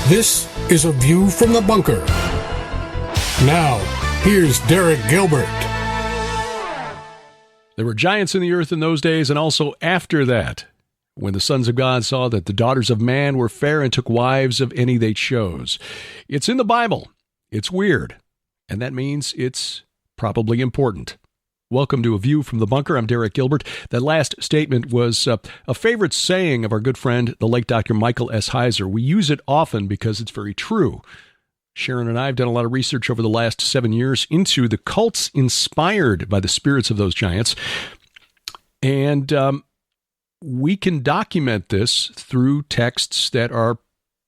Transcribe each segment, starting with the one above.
This is A View from the Bunker. Now, here's Derek Gilbert. There were giants in the earth in those days, and also after that, when the sons of God saw that the daughters of man were fair and took wives of any they chose. It's in the Bible. It's weird, and that means it's probably important. Welcome to A View from the Bunker. I'm Derek Gilbert. That last statement was a favorite saying of our good friend, the late Dr. Michael S. Heiser. We use it often because it's very true. Sharon and I have done a lot of research over the last 7 years into the cults inspired by the spirits of those giants. And we can document this through texts that are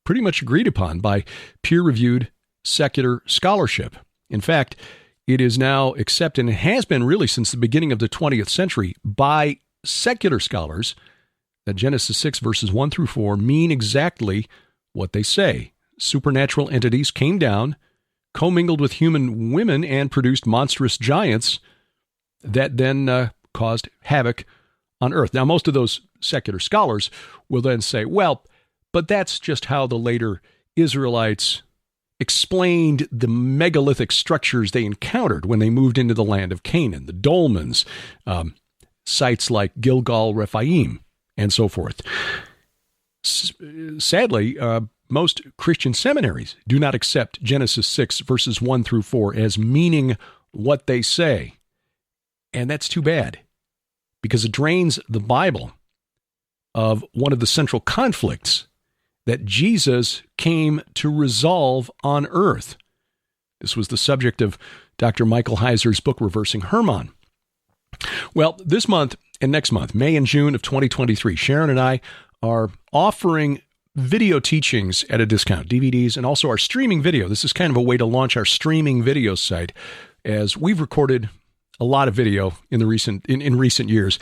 pretty much agreed upon by peer-reviewed secular scholarship. In fact, it is now accepted, and it has been really since the beginning of the 20th century, by secular scholars that Genesis 6 verses 1 through 4 mean exactly what they say. Supernatural entities came down, commingled with human women, and produced monstrous giants that then caused havoc on earth. Now, most of those secular scholars will then say, well, but that's just how the later Israelites explained the megalithic structures they encountered when they moved into the land of Canaan, the dolmens, sites like Gilgal, Rephaim, and so forth. Sadly, most Christian seminaries do not accept Genesis 6 verses 1 through 4 as meaning what they say. And that's too bad, because it drains the Bible of one of the central conflicts that Jesus came to resolve on earth. This was the subject of Dr. Michael Heiser's book, Reversing Hermon. Well, this month and next month, May and June of 2023, Sharon and I are offering video teachings at a discount, DVDs, and also our streaming video. This is kind of a way to launch our streaming video site, as we've recorded a lot of video in recent years.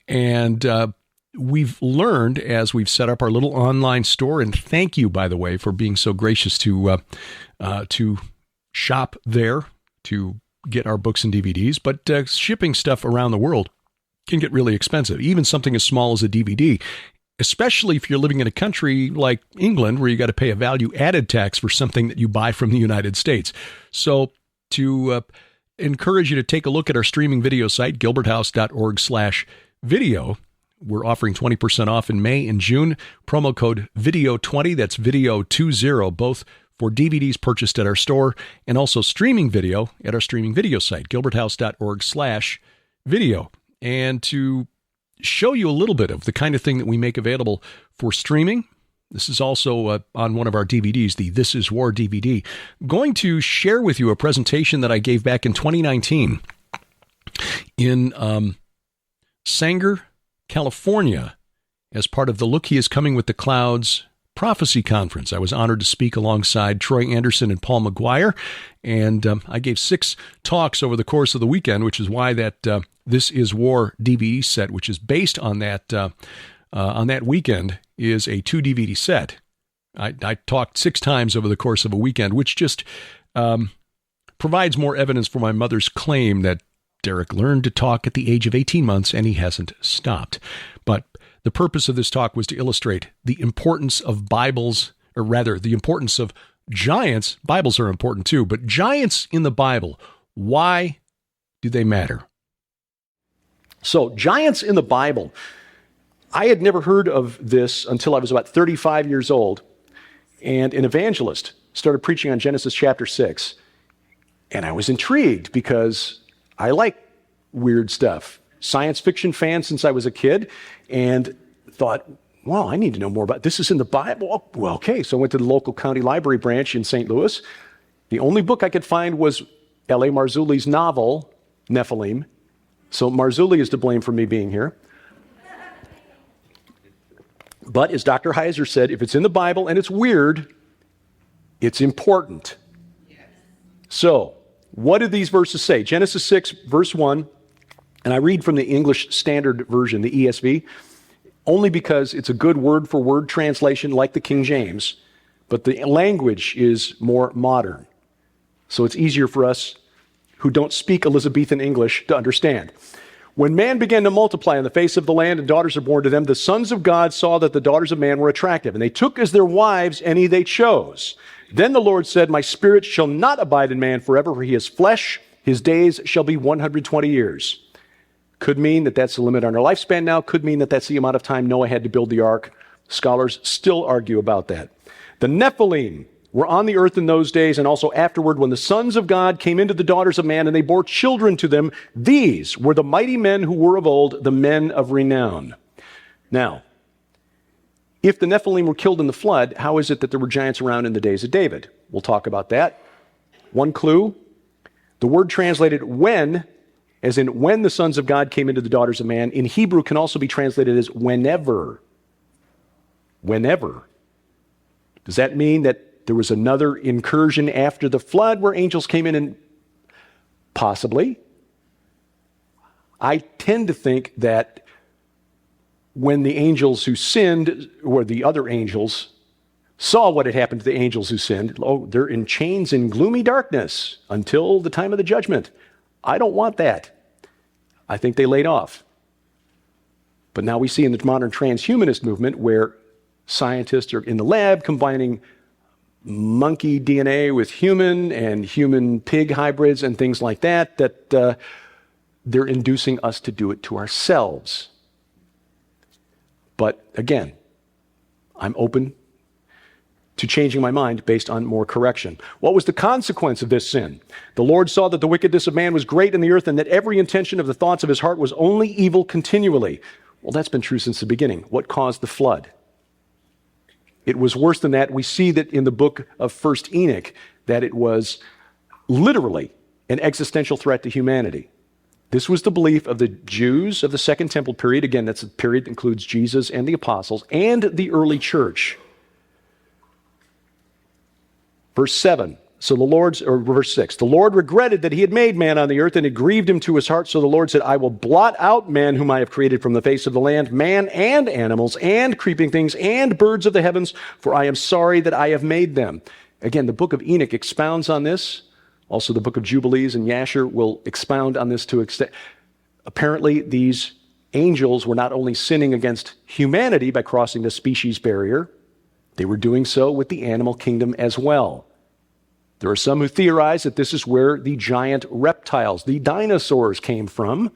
And we've learned as we've set up our little online store, and thank you, by the way, for being so gracious to shop there to get our books and DVDs. But shipping stuff around the world can get really expensive, even something as small as a DVD, especially if you're living in a country like England where you got to pay a value-added tax for something that you buy from the United States. So to encourage you to take a look at our streaming video site, gilberthouse.org/video. We're offering 20% off in May and June. Promo code VIDEO20, that's VIDEO20, both for DVDs purchased at our store and also streaming video at our streaming video site, gilberthouse.org/video. And to show you a little bit of the kind of thing that we make available for streaming, this is also on one of our DVDs, the This Is War DVD. Going to share with you a presentation that I gave back in 2019 in Sanger, California, as part of the Look He Is Coming with the Clouds Prophecy Conference. I was honored to speak alongside Troy Anderson and Paul McGuire, and I gave 6 talks over the course of the weekend, which is why that This Is War DVD set, which is based on that weekend, is a 2 DVD set. I talked 6 times over the course of a weekend, which just provides more evidence for my mother's claim that Derek learned to talk at the age of 18 months, and he hasn't stopped. But the purpose of this talk was to illustrate the importance of Bibles, or rather, the importance of giants. Bibles are important too, but giants in the Bible, why do they matter? So, giants in the Bible. I had never heard of this until I was about 35 years old, and an evangelist started preaching on Genesis chapter 6, and I was intrigued because I like weird stuff. Science fiction fan since I was a kid, and thought, wow, I need to know more about this. Is in the Bible? Oh, well, okay. So I went to the local county library branch in St. Louis. The only book I could find was L.A. Marzulli's novel, Nephilim. So Marzulli is to blame for me being here. But as Dr. Heiser said, if it's in the Bible and it's weird, it's important. So, what do these verses say? Genesis 6, verse 1, and I read from the English Standard Version, the ESV, only because it's a good word-for-word translation like the King James, but the language is more modern. So it's easier for us who don't speak Elizabethan English to understand. When man began to multiply on the face of the land and daughters are born to them, the sons of God saw that the daughters of man were attractive, and they took as their wives any they chose. Then the Lord said, my spirit shall not abide in man forever, for he is flesh. His days shall be 120 years. Could mean that that's the limit on our lifespan now. Could mean that that's the amount of time Noah had to build the ark. Scholars still argue about that. The Nephilim were on the earth in those days, and also afterward, when the sons of God came into the daughters of man, and they bore children to them. These were the mighty men who were of old, the men of renown. Now, if the Nephilim were killed in the flood, how is it that there were giants around in the days of David? We'll talk about that. One clue, the word translated when, as in when the sons of God came into the daughters of man, in Hebrew can also be translated as whenever. Whenever. Does that mean that there was another incursion after the flood where angels came in? And possibly. I tend to think that when the angels who sinned, or the other angels, saw what had happened to the angels who sinned, oh, they're in chains in gloomy darkness until the time of the judgment. I don't want that. I think they laid off. But now we see in the modern transhumanist movement where scientists are in the lab combining monkey DNA with human and human pig hybrids and things like that, they're inducing us to do it to ourselves. But again, I'm open to changing my mind based on more correction. What was the consequence of this sin? The Lord saw that the wickedness of man was great in the earth, and that every intention of the thoughts of his heart was only evil continually. Well, that's been true since the beginning. What caused the flood? It was worse than that. We see that in the book of 1 Enoch, that it was literally an existential threat to humanity. This was the belief of the Jews of the Second Temple period. Again, that's a period that includes Jesus and the apostles and the early church. Verse 7. Verse 6. The Lord regretted that he had made man on the earth, and it grieved him to his heart. So the Lord said, I will blot out man whom I have created from the face of the land, man and animals and creeping things and birds of the heavens, for I am sorry that I have made them. Again, the book of Enoch expounds on this. Also, the book of Jubilees and Yasher will expound on this to extent. Apparently, these angels were not only sinning against humanity by crossing the species barrier, they were doing so with the animal kingdom as well. There are some who theorize that this is where the giant reptiles, the dinosaurs, came from.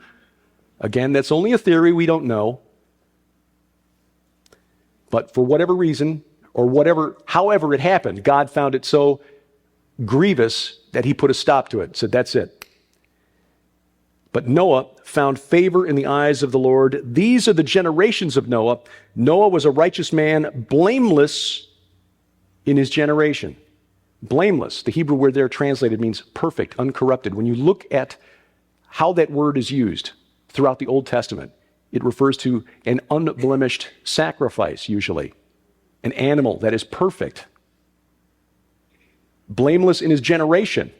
Again, that's only a theory, we don't know. But for whatever reason, or however it happened, God found it so grievous that he put a stop to it, said, that's it. But Noah found favor in the eyes of the Lord. These are the generations of Noah. Noah was a righteous man, blameless in his generation. Blameless. The Hebrew word there translated means perfect, uncorrupted. When you look at how that word is used throughout the Old Testament, it refers to an unblemished sacrifice, usually. An animal that is perfect. Blameless in his generation.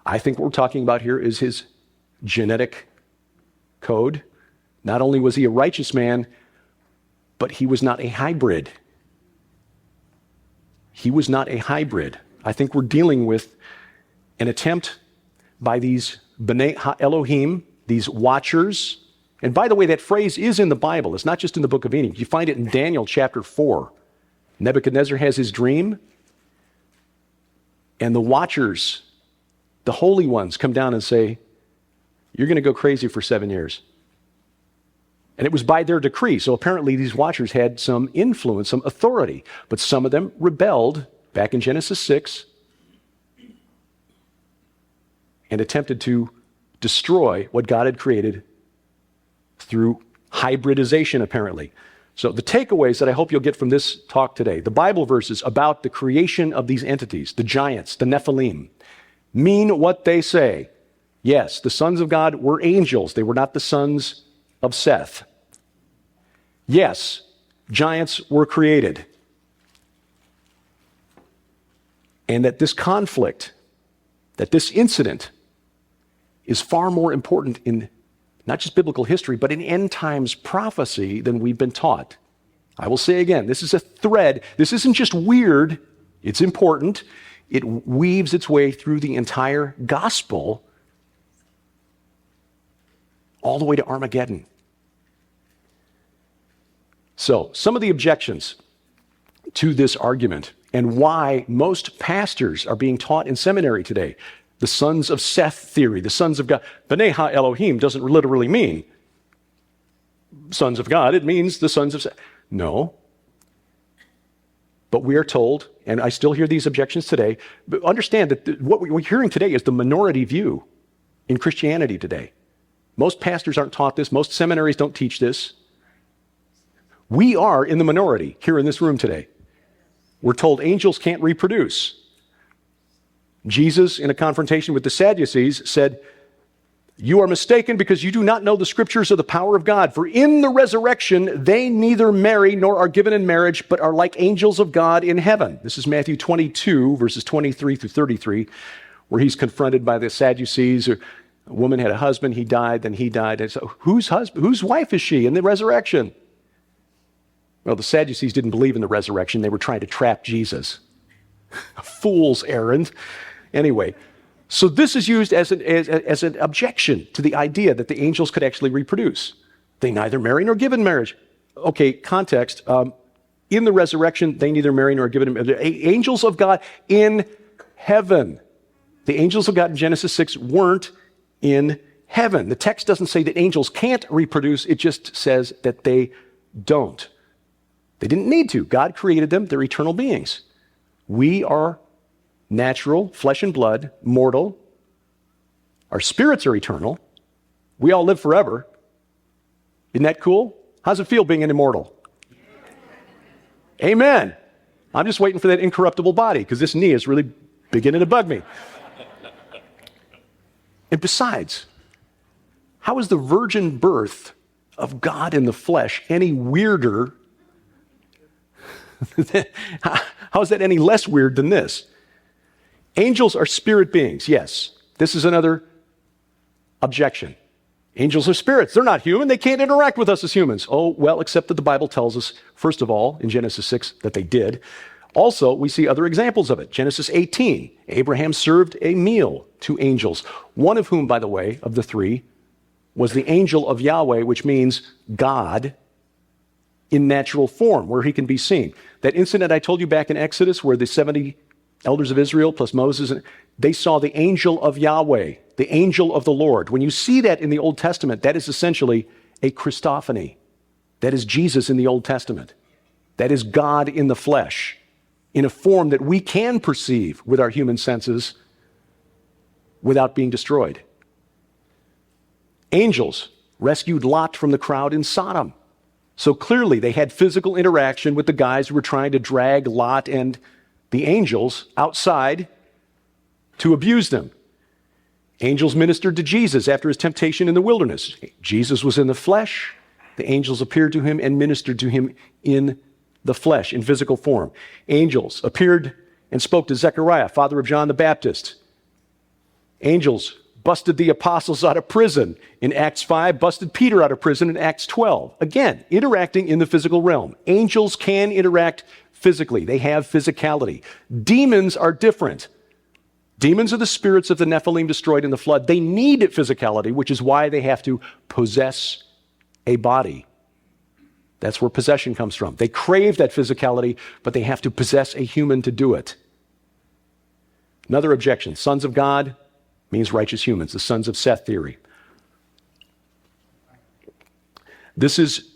I think what we're talking about here is his genetic code. Not only was he a righteous man, but he was not a hybrid. He was not a hybrid. I think we're dealing with an attempt by these B'nai Elohim, these watchers. And by the way, that phrase is in the Bible. It's not just in the book of Enoch. You find it in Daniel chapter 4. Nebuchadnezzar has his dream, and the watchers, the holy ones, come down and say, you're going to go crazy for 7 years. And it was by their decree. So apparently these watchers had some influence, some authority. But some of them rebelled back in Genesis 6 and attempted to destroy what God had created through hybridization, apparently. So the takeaways that I hope you'll get from this talk today, the Bible verses about the creation of these entities, the giants, the Nephilim, mean what they say. Yes, the sons of God were angels. They were not the sons of Seth. Yes, giants were created. And that this conflict, that this incident is far more important in not just biblical history, but in end times prophecy than we've been taught. I will say again, this is a thread. This isn't just weird. It's important. It weaves its way through the entire gospel. all the way to Armageddon. So, some of the objections to this argument and why most pastors are being taught in seminary today, the sons of Seth theory, the sons of God. B'nai ha-Elohim doesn't literally mean sons of God. It means the sons of Seth. No. But we are told, and I still hear these objections today, but understand that what we're hearing today is the minority view in Christianity today. Most pastors aren't taught this. Most seminaries don't teach this. We are in the minority here in this room today. We're told angels can't reproduce. Jesus, in a confrontation with the Sadducees, said, "You are mistaken because you do not know the scriptures or the power of God. For in the resurrection, they neither marry nor are given in marriage, but are like angels of God in heaven." This is Matthew 22, verses 23 through 33, where he's confronted by the Sadducees. A woman had a husband, he died, then he died. And so, whose wife is she in the resurrection? Well, the Sadducees didn't believe in the resurrection. They were trying to trap Jesus. A fool's errand. Anyway, so this is used as an objection to the idea that the angels could actually reproduce. They neither marry nor give in marriage. Okay, context. In the resurrection, they neither marry nor give in marriage. Angels of God in heaven. The angels of God in Genesis 6 weren't in heaven. The text doesn't say that angels can't reproduce. It just says that they don't. They didn't need to. God created them. They're eternal beings. We are natural, flesh and blood, mortal. Our spirits are eternal. We all live forever. Isn't that cool? How's it feel being an immortal? Amen. I'm just waiting for that incorruptible body because this knee is really beginning to bug me. And besides, how is the virgin birth of God in the flesh any weirder? How is that any less weird than this? Angels are spirit beings, yes. This is another objection. Angels are spirits. They're not human. They can't interact with us as humans. Oh, well, except that the Bible tells us, first of all, in Genesis 6, that they did. Also, we see other examples of it. Genesis 18, Abraham served a meal to angels, one of whom, by the way, of the three, was the angel of Yahweh, which means God in natural form, where he can be seen. That incident I told you back in Exodus, where the 70 elders of Israel plus Moses, they saw the angel of Yahweh, the angel of the Lord. When you see that in the Old Testament, that is essentially a Christophany. That is Jesus in the Old Testament. That is God in the flesh, in a form that we can perceive with our human senses without being destroyed. Angels rescued Lot from the crowd in Sodom. So clearly they had physical interaction with the guys who were trying to drag Lot and the angels outside to abuse them. Angels ministered to Jesus after his temptation in the wilderness. Jesus was in the flesh. The angels appeared to him and ministered to him in the flesh, in physical form. Angels appeared and spoke to Zechariah, father of John the Baptist. Angels busted the apostles out of prison in Acts 5, busted Peter out of prison in Acts 12. Again, interacting in the physical realm. Angels can interact physically. They have physicality. Demons are different. Demons are the spirits of the Nephilim destroyed in the flood. They need physicality, which is why they have to possess a body. That's where possession comes from. They crave that physicality, but they have to possess a human to do it. Another objection, sons of God means righteous humans, the sons of Seth theory. This is,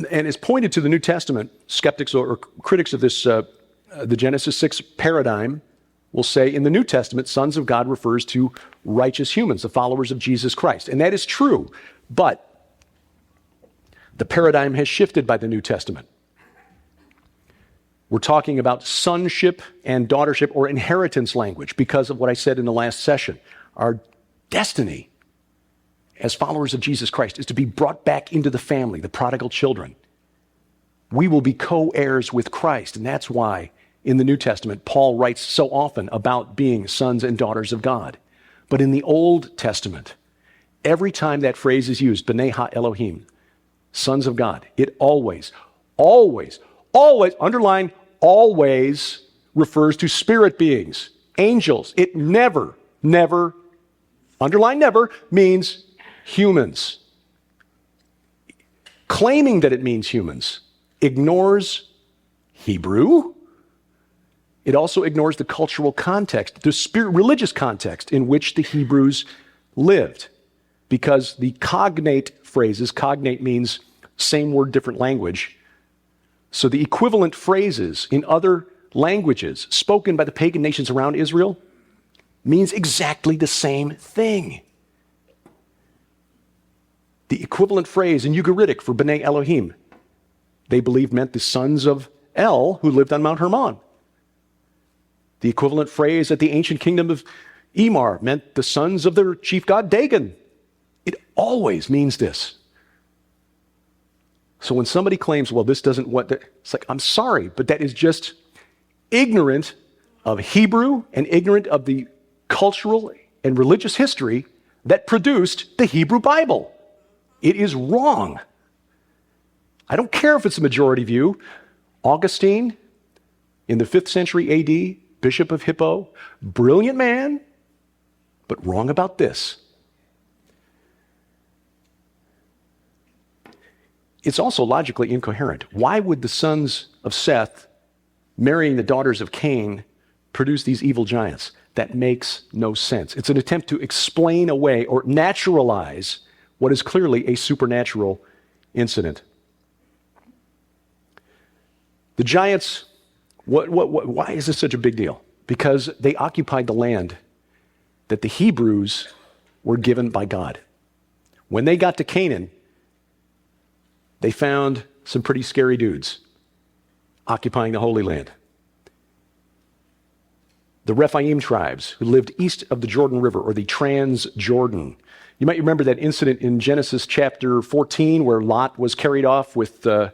and is pointed to the New Testament. Skeptics or critics of this, the Genesis 6 paradigm will say in the New Testament, sons of God refers to righteous humans, the followers of Jesus Christ. And that is true, but the paradigm has shifted by the New Testament. We're talking about sonship and daughtership or inheritance language because of what I said in the last session. Our destiny as followers of Jesus Christ is to be brought back into the family, the prodigal children. We will be co-heirs with Christ, and that's why in the New Testament, Paul writes so often about being sons and daughters of God. But in the Old Testament, every time that phrase is used, B'nai ha-Elohim, sons of God, it always, underline, always refers to spirit beings, angels. It never, underline never, means humans. claiming that it means humans, ignores Hebrew. It also ignores the cultural context, the religious context in which the Hebrews lived. Because the cognate phrases, cognate means same word, different language. So the equivalent phrases in other languages spoken by the pagan nations around Israel means exactly the same thing. The equivalent phrase in Ugaritic for B'nai Elohim, they believed meant the sons of El who lived on Mount Hermon. The equivalent phrase at the ancient kingdom of Emar meant the sons of their chief god Dagon. It always means this. So when somebody claims, well, this doesn't what, it's like, I'm sorry, but that is just ignorant of Hebrew and ignorant of the cultural and religious history that produced the Hebrew Bible. It is wrong. I don't care if it's a majority view. Augustine, in the 5th century AD, Bishop of Hippo, brilliant man, but wrong about this. It's also logically incoherent. Why would the sons of Seth marrying the daughters of Cain produce these evil giants? That makes no sense. It's an attempt to explain away or naturalize what is clearly a supernatural incident. The giants, why is this such a big deal? Because they occupied the land that the Hebrews were given by God. When they got to Canaan, they found some pretty scary dudes occupying the Holy Land. The Rephaim tribes who lived east of the Jordan River, or the Trans-Jordan. You might remember that incident in Genesis chapter 14 where Lot was carried off with the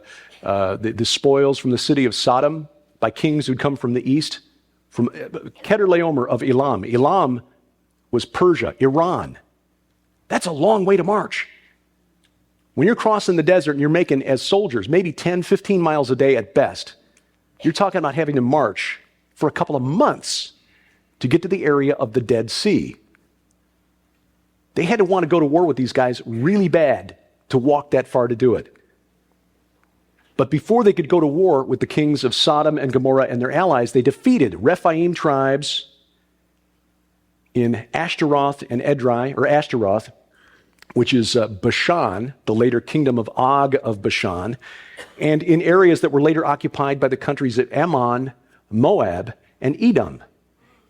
spoils from the city of Sodom by kings who'd come from the east, from Kedorlaomer of Elam. Elam was Persia, Iran. That's a long way to march. When you're crossing the desert and you're making, as soldiers, maybe 10, 15 miles a day at best, you're talking about having to march for a couple of months to get to the area of the Dead Sea. They had to want to go to war with these guys really bad to walk that far to do it. But before they could go to war with the kings of Sodom and Gomorrah and their allies, they defeated Rephaim tribes in Ashtaroth and Edrei, or Ashtaroth, which is Bashan, the later kingdom of Og of Bashan, and in areas that were later occupied by the countries of Ammon, Moab, and Edom.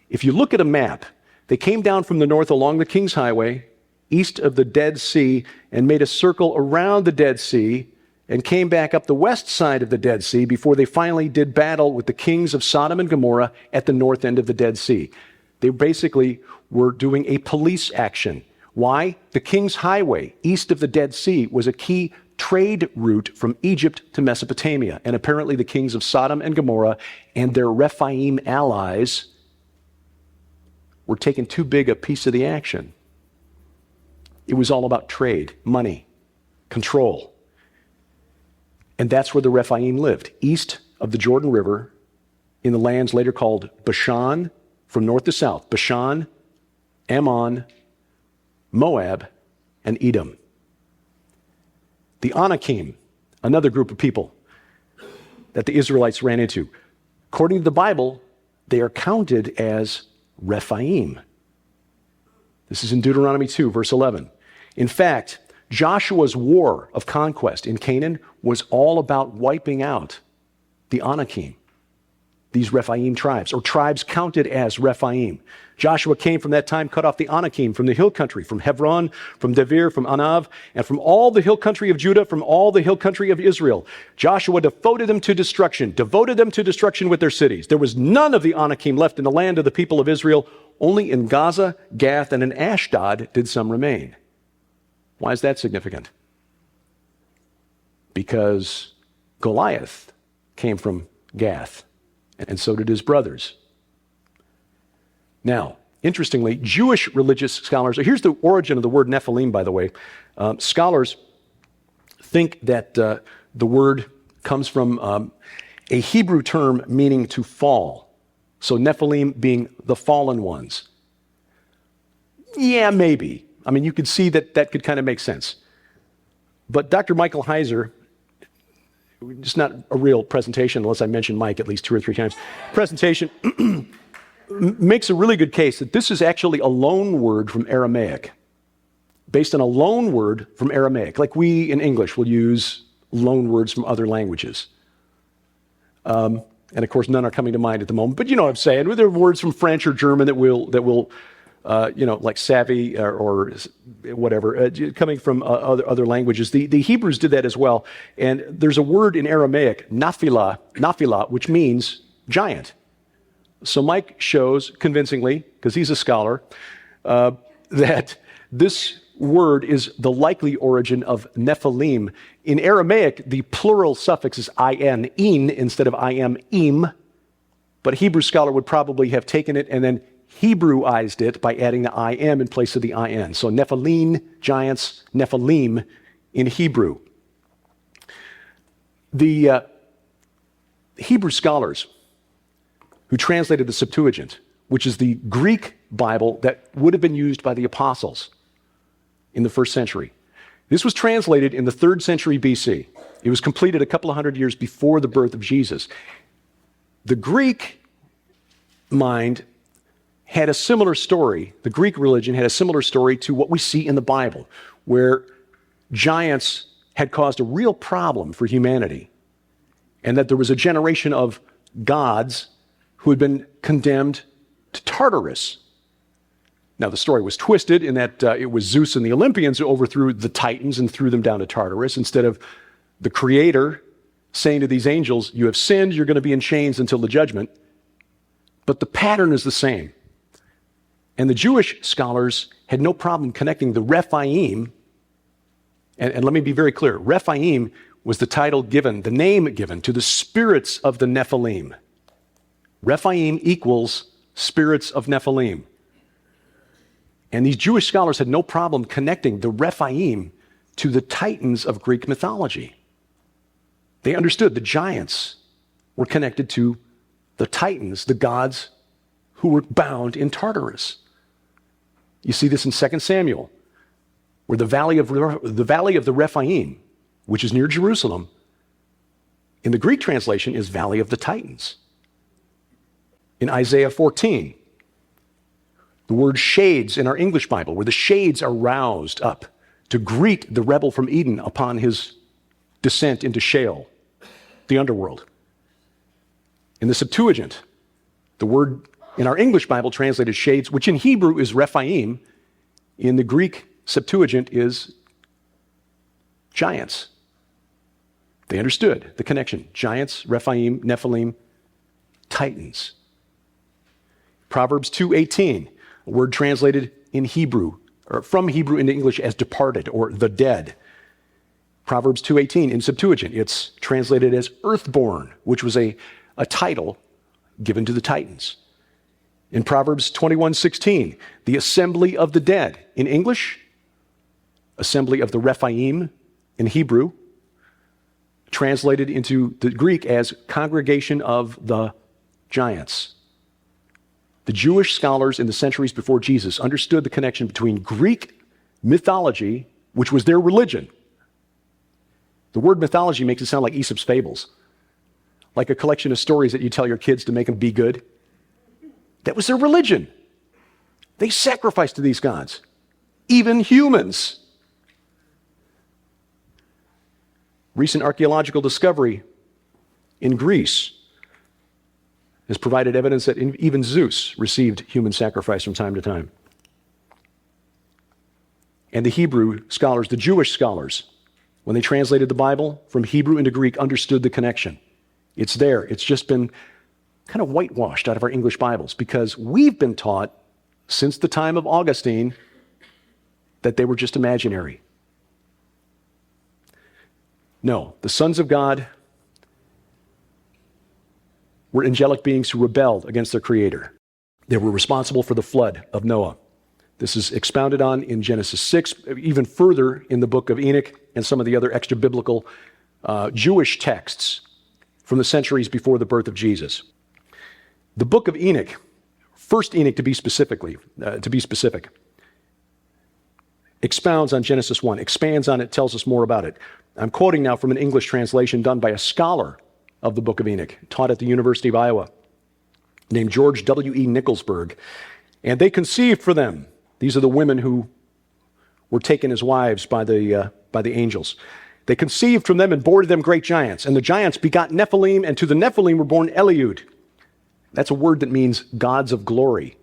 If you look at a map, they came down from the north along the King's Highway, east of the Dead Sea, and made a circle around the Dead Sea, and came back up the west side of the Dead Sea before they finally did battle with the kings of Sodom and Gomorrah at the north end of the Dead Sea. They basically were doing a police action. Why? The King's Highway, east of the Dead Sea, was a key trade route from Egypt to Mesopotamia. And apparently the kings of Sodom and Gomorrah and their Rephaim allies were taking too big a piece of the action. It was all about trade, money, control. And that's where the Rephaim lived, east of the Jordan River, in the lands later called Bashan, from north to south. Bashan, Ammon, Moab, and Edom. The Anakim, another group of people that the Israelites ran into. According to the Bible, they are counted as Rephaim. This is in Deuteronomy 2, verse 11. In fact, Joshua's war of conquest in Canaan was all about wiping out the Anakim, these Rephaim tribes, or tribes counted as Rephaim. Joshua came from that time, cut off the Anakim from the hill country, from Hebron, from Devir, from Anav, and from all the hill country of Judah, from all the hill country of Israel. Joshua devoted them to destruction with their cities. There was none of the Anakim left in the land of the people of Israel. Only in Gaza, Gath, and in Ashdod did some remain. Why is that significant? Because Goliath came from Gath, and so did his brothers. Now, interestingly, Jewish religious scholars, here's the origin of the word Nephilim, by the way. Scholars think that the word comes from a Hebrew term meaning to fall. So Nephilim being the fallen ones. Yeah, maybe. I mean, you could see that could kind of make sense. But Dr. Michael Heiser, it's not a real presentation unless I mention Mike at least 2 or 3 times, presentation makes a really good case that this is actually a loan word from Aramaic, based on a loan word from Aramaic, like we in English will use loan words from other languages. And of course, none are coming to mind at the moment, but you know what I'm saying. There are words from French or German that will like savvy or whatever, coming from other languages. The Hebrews did that as well. And there's a word in Aramaic, naphilah, which means giant. So Mike shows convincingly, because he's a scholar, that this word is the likely origin of Nephilim. In Aramaic, the plural suffix is in instead of im. But a Hebrew scholar would probably have taken it and then Hebrewized it by adding the im in place of the in. So Nephilim, giants, Nephilim in Hebrew. The Hebrew scholars who translated the Septuagint, which is the Greek Bible that would have been used by the apostles in the first century. This was translated in the 3rd century BC. It was completed a couple of hundred years before the birth of Jesus. The Greek mind had a similar story. The Greek religion had a similar story to what we see in the Bible, where giants had caused a real problem for humanity, and that there was a generation of gods who had been condemned to Tartarus. Now, the story was twisted in that it was Zeus and the Olympians who overthrew the Titans and threw them down to Tartarus, instead of the Creator saying to these angels, you have sinned, you're going to be in chains until the judgment. But the pattern is the same. And the Jewish scholars had no problem connecting the Rephaim, and let me be very clear, Rephaim was the title given, the name given to the spirits of the Nephilim. Rephaim equals spirits of Nephilim. And these Jewish scholars had no problem connecting the Rephaim to the titans of Greek mythology. They understood the giants were connected to the titans, the gods who were bound in Tartarus. You see this in 2 Samuel, where the valley of the Rephaim, which is near Jerusalem, in the Greek translation is Valley of the Titans. In Isaiah 14, the word shades in our English Bible, where the shades are roused up to greet the rebel from Eden upon his descent into Sheol, the underworld. In the Septuagint, the word in our English Bible translated shades, which in Hebrew is Rephaim, in the Greek Septuagint is giants. They understood the connection. Giants, Rephaim, Nephilim, titans. Proverbs 2:18, a word translated in Hebrew, or from Hebrew into English as departed, or the dead. Proverbs 2:18 in Septuagint, it's translated as earthborn, which was a title given to the titans. In Proverbs 21:16, the assembly of the dead. In English, assembly of the Rephaim in Hebrew, translated into the Greek as congregation of the giants. The Jewish scholars in the centuries before Jesus understood the connection between Greek mythology, which was their religion. The word mythology makes it sound like Aesop's fables, like a collection of stories that you tell your kids to make them be good. That was their religion. They sacrificed to these gods, even humans. Recent archaeological discovery in Greece has provided evidence that even Zeus received human sacrifice from time to time. And the Hebrew scholars, the Jewish scholars, when they translated the Bible from Hebrew into Greek, understood the connection. It's there. It's just been kind of whitewashed out of our English Bibles because we've been taught since the time of Augustine that they were just imaginary. No, the sons of God were angelic beings who rebelled against their Creator. They were responsible for the flood of Noah. This is expounded on in Genesis 6, even further in the book of Enoch and some of the other extra-biblical Jewish texts from the centuries before the birth of Jesus. The book of Enoch, first Enoch to be specific, expounds on Genesis 1, expands on it, tells us more about it. I'm quoting now from an English translation done by a scholar of the Book of Enoch, taught at the University of Iowa, named George W.E. Nicholsburg. And they conceived for them. These are the women who were taken as wives by the angels. They conceived from them and bore to them great giants. And the giants begot Nephilim, and to the Nephilim were born Eliud. That's a word that means gods of glory.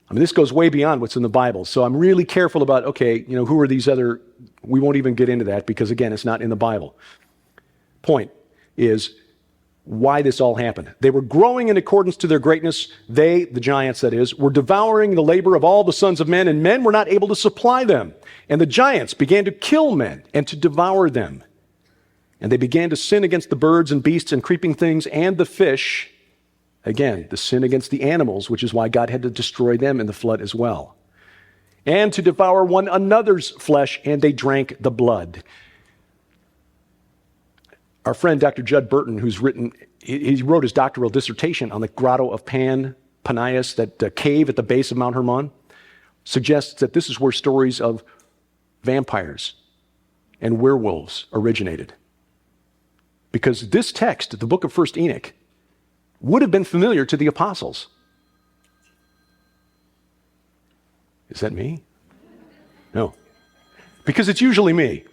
I mean, this goes way beyond what's in the Bible. So I'm really careful about, okay, who are these other, we won't even get into that because, again, it's not in the Bible. Point is why this all happened. They were growing in accordance to their greatness. They, the giants that is, were devouring the labor of all the sons of men, and men were not able to supply them. And the giants began to kill men and to devour them. And they began to sin against the birds and beasts and creeping things and the fish. Again, the sin against the animals, which is why God had to destroy them in the flood as well. And to devour one another's flesh, and they drank the blood. Our friend Dr. Judd Burton, he wrote his doctoral dissertation on the Grotto of Panias, that cave at the base of Mount Hermon, suggests that this is where stories of vampires and werewolves originated. Because this text, the book of 1 Enoch, would have been familiar to the apostles. Is that me? No. Because it's usually me.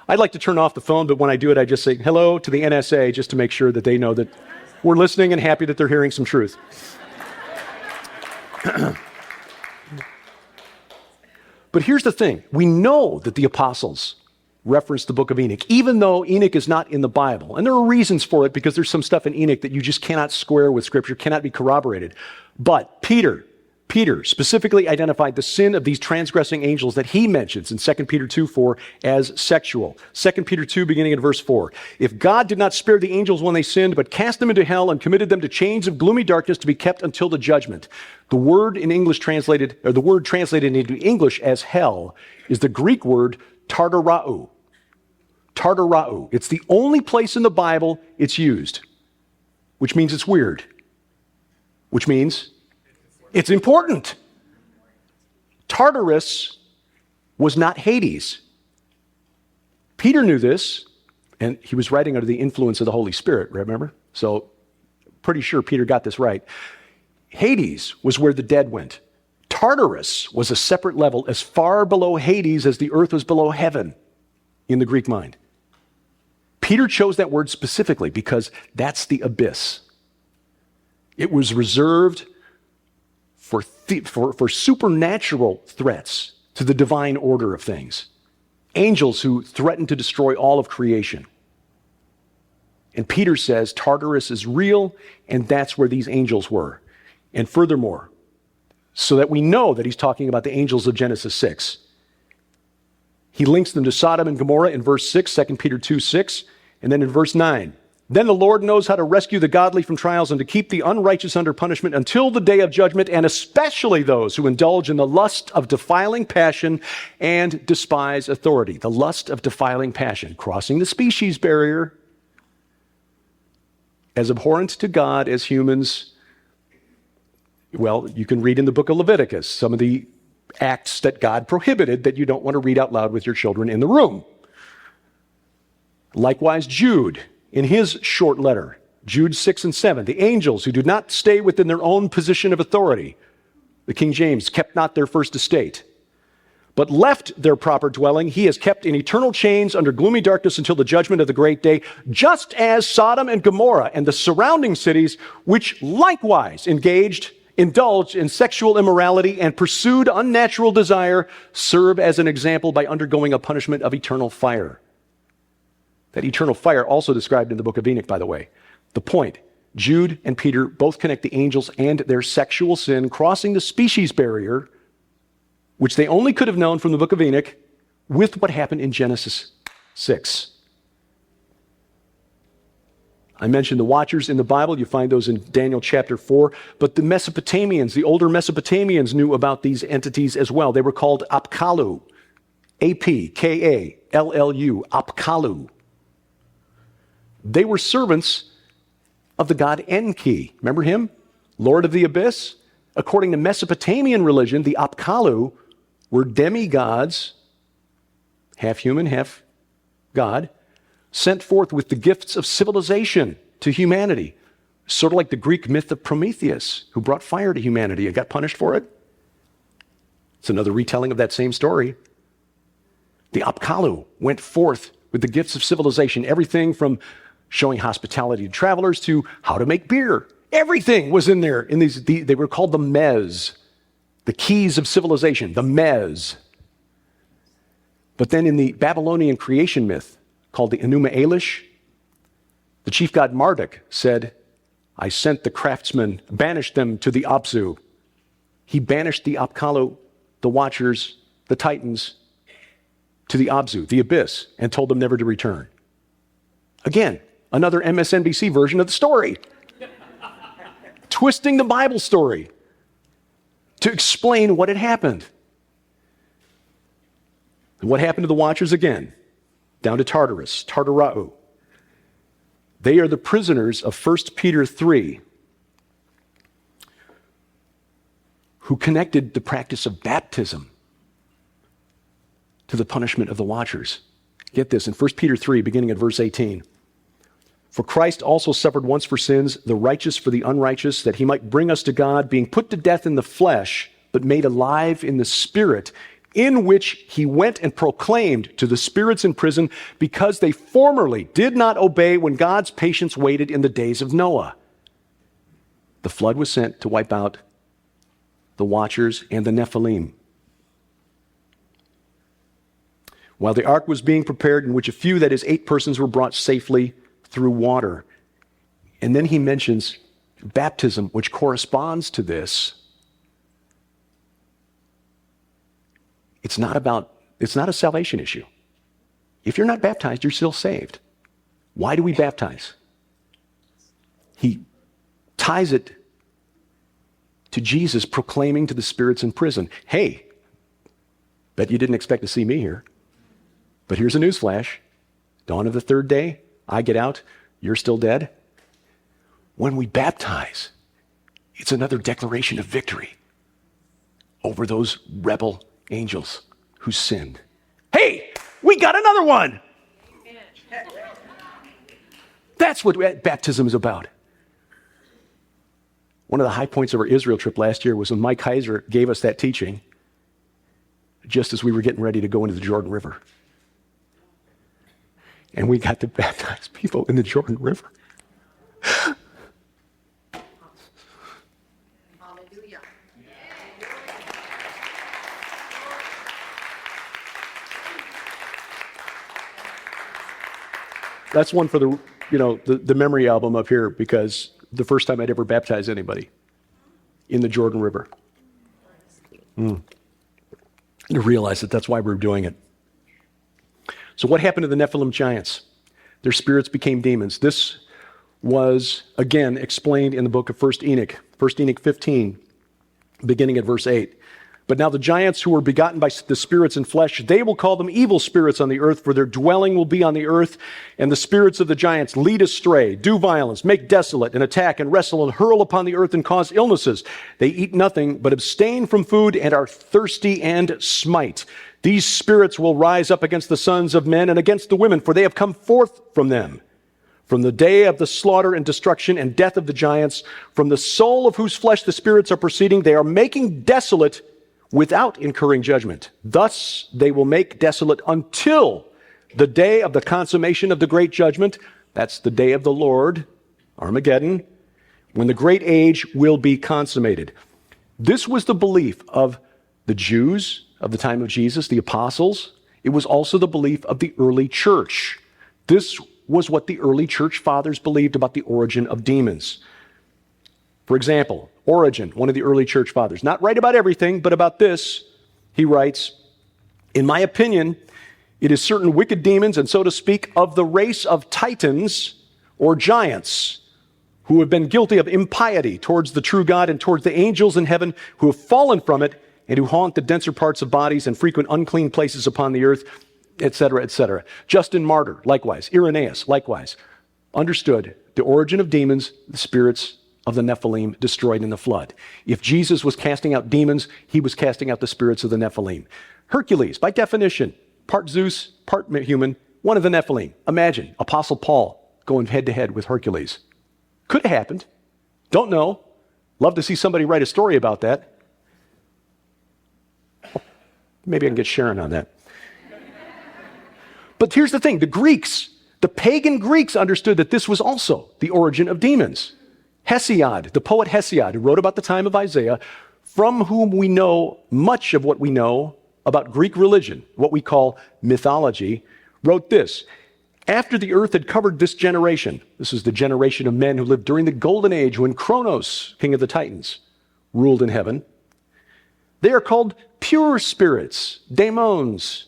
I'd like to turn off the phone, but when I do it, I just say hello to the NSA just to make sure that they know that we're listening and happy that they're hearing some truth. But here's the thing. We know that the apostles reference the book of Enoch, even though Enoch is not in the Bible. And there are reasons for it, because there's some stuff in Enoch that you just cannot square with Scripture, cannot be corroborated. But Peter specifically identified the sin of these transgressing angels that he mentions in 2 Peter 2:4 as sexual. 2 Peter 2, beginning in verse 4. If God did not spare the angels when they sinned, but cast them into hell and committed them to chains of gloomy darkness to be kept until the judgment. The word translated into English as hell is the Greek word tartarau. Tartarau. It's the only place in the Bible it's used, which means it's weird, which means it's important. Tartarus was not Hades. Peter knew this, and he was writing under the influence of the Holy Spirit, remember? So pretty sure Peter got this right. Hades was where the dead went. Tartarus was a separate level as far below Hades as the earth was below heaven in the Greek mind. Peter chose that word specifically because that's the abyss. It was reserved for supernatural threats to the divine order of things. Angels who threaten to destroy all of creation. And Peter says Tartarus is real, and that's where these angels were. And furthermore, so that we know that he's talking about the angels of Genesis 6. He links them to Sodom and Gomorrah in verse 6, 2 Peter 2:6, and then in verse 9. Then the Lord knows how to rescue the godly from trials and to keep the unrighteous under punishment until the day of judgment, and especially those who indulge in the lust of defiling passion and despise authority. The lust of defiling passion, crossing the species barrier, as abhorrent to God as humans. Well, you can read in the book of Leviticus some of the acts that God prohibited that you don't want to read out loud with your children in the room. Likewise, Jude, in his short letter, Jude 6 and 7, the angels who do not stay within their own position of authority, the King James, kept not their first estate, but left their proper dwelling, he has kept in eternal chains under gloomy darkness until the judgment of the great day, just as Sodom and Gomorrah and the surrounding cities, which likewise indulged in sexual immorality and pursued unnatural desire, serve as an example by undergoing a punishment of eternal fire. That eternal fire also described in the book of Enoch, by the way. The point, Jude and Peter both connect the angels and their sexual sin, crossing the species barrier, which they only could have known from the book of Enoch, with what happened in Genesis 6. I mentioned the watchers in the Bible. You find those in Daniel chapter 4. But the Mesopotamians, the older Mesopotamians, knew about these entities as well. They were called Apkallu. A-P-K-A-L-L-U. Apkallu. They were servants of the god Enki. Remember him? Lord of the Abyss. According to Mesopotamian religion, the Apkallu were demigods, half human, half God, sent forth with the gifts of civilization to humanity. Sort of like the Greek myth of Prometheus, who brought fire to humanity and got punished for it. It's another retelling of that same story. The Apkallu went forth with the gifts of civilization, everything from showing hospitality to travelers to how to make beer. Everything was in there. They were called the Mez, the keys of civilization, the Mez. But then in the Babylonian creation myth, called the Enuma Elish, the chief god Marduk said, I sent the craftsmen, banished them to the Apsu. He banished the Apkallu, the Watchers, the Titans, to the Abzu, the abyss, and told them never to return. Again, another MSNBC version of the story. Twisting the Bible story to explain what had happened. And what happened to the Watchers again? Down to Tartarus, Tartarau. They are the prisoners of 1 Peter 3, who connected the practice of baptism to the punishment of the Watchers. Get this, in 1 Peter 3, beginning at verse 18. For Christ also suffered once for sins, the righteous for the unrighteous, that he might bring us to God, being put to death in the flesh, but made alive in the Spirit, in which he went and proclaimed to the spirits in prison, because they formerly did not obey when God's patience waited in the days of Noah. The flood was sent to wipe out the Watchers and the Nephilim. While the ark was being prepared, in which a few, that is 8 persons, were brought safely through water. And then he mentions baptism, which corresponds to this. It's not a salvation issue. If you're not baptized, you're still saved. Why do we baptize? He ties it to Jesus proclaiming to the spirits in prison, hey, bet you didn't expect to see me here. But here's a newsflash. Dawn of the 3rd day, I get out, you're still dead. When we baptize, it's another declaration of victory over those rebel angels who sinned. Hey, we got another one. That's what baptism is about. One of the high points of our Israel trip last year was when Mike Heiser gave us that teaching just as we were getting ready to go into the Jordan River. And we got to baptize people in the Jordan River. Hallelujah. That's one for the memory album up here, because the first time I'd ever baptized anybody in the Jordan River. To realize that that's why we're doing it. So what happened to the Nephilim giants? Their spirits became demons. This was, again, explained in the book of 1 Enoch 15, beginning at verse 8. But now the giants who were begotten by the spirits in flesh, they will call them evil spirits on the earth, for their dwelling will be on the earth. And the spirits of the giants lead astray, do violence, make desolate, and attack and wrestle and hurl upon the earth and cause illnesses. They eat nothing but abstain from food and are thirsty and smite. These spirits will rise up against the sons of men and against the women, for they have come forth from them. From the day of the slaughter and destruction and death of the giants, from the soul of whose flesh the spirits are proceeding, they are making desolate without incurring judgment. Thus they will make desolate until the day of the consummation of the great judgment. That's the day of the Lord, Armageddon, when the great age will be consummated. This was the belief of the Jews of the time of Jesus, the apostles. It was also the belief of the early church. This was what the early church fathers believed about the origin of demons. For example, Origen, one of the early church fathers, not right about everything, but about this, he writes, in my opinion, it is certain wicked demons, and so to speak, of the race of Titans or giants, who have been guilty of impiety towards the true God and towards the angels in heaven, who have fallen from it, and who haunt the denser parts of bodies and frequent unclean places upon the earth, etc., etc. Justin Martyr, likewise. Irenaeus, likewise. Understood the origin of demons, the spirits of the Nephilim destroyed in the flood. If Jesus was casting out demons, he was casting out the spirits of the Nephilim. Hercules, by definition, part Zeus, part human, one of the Nephilim. Imagine Apostle Paul going head to head with Hercules. Could have happened. Don't know. Love to see somebody write a story about that. Maybe I can get Sharon on that. But here's the thing. The Greeks, the pagan Greeks understood that this was also the origin of demons. Hesiod, the poet Hesiod, who wrote about the time of Isaiah, from whom we know much of what we know about Greek religion, what we call mythology, wrote this. After the earth had covered this generation, this is the generation of men who lived during the golden age when Kronos, king of the Titans, ruled in heaven. They are called pure spirits, daemons,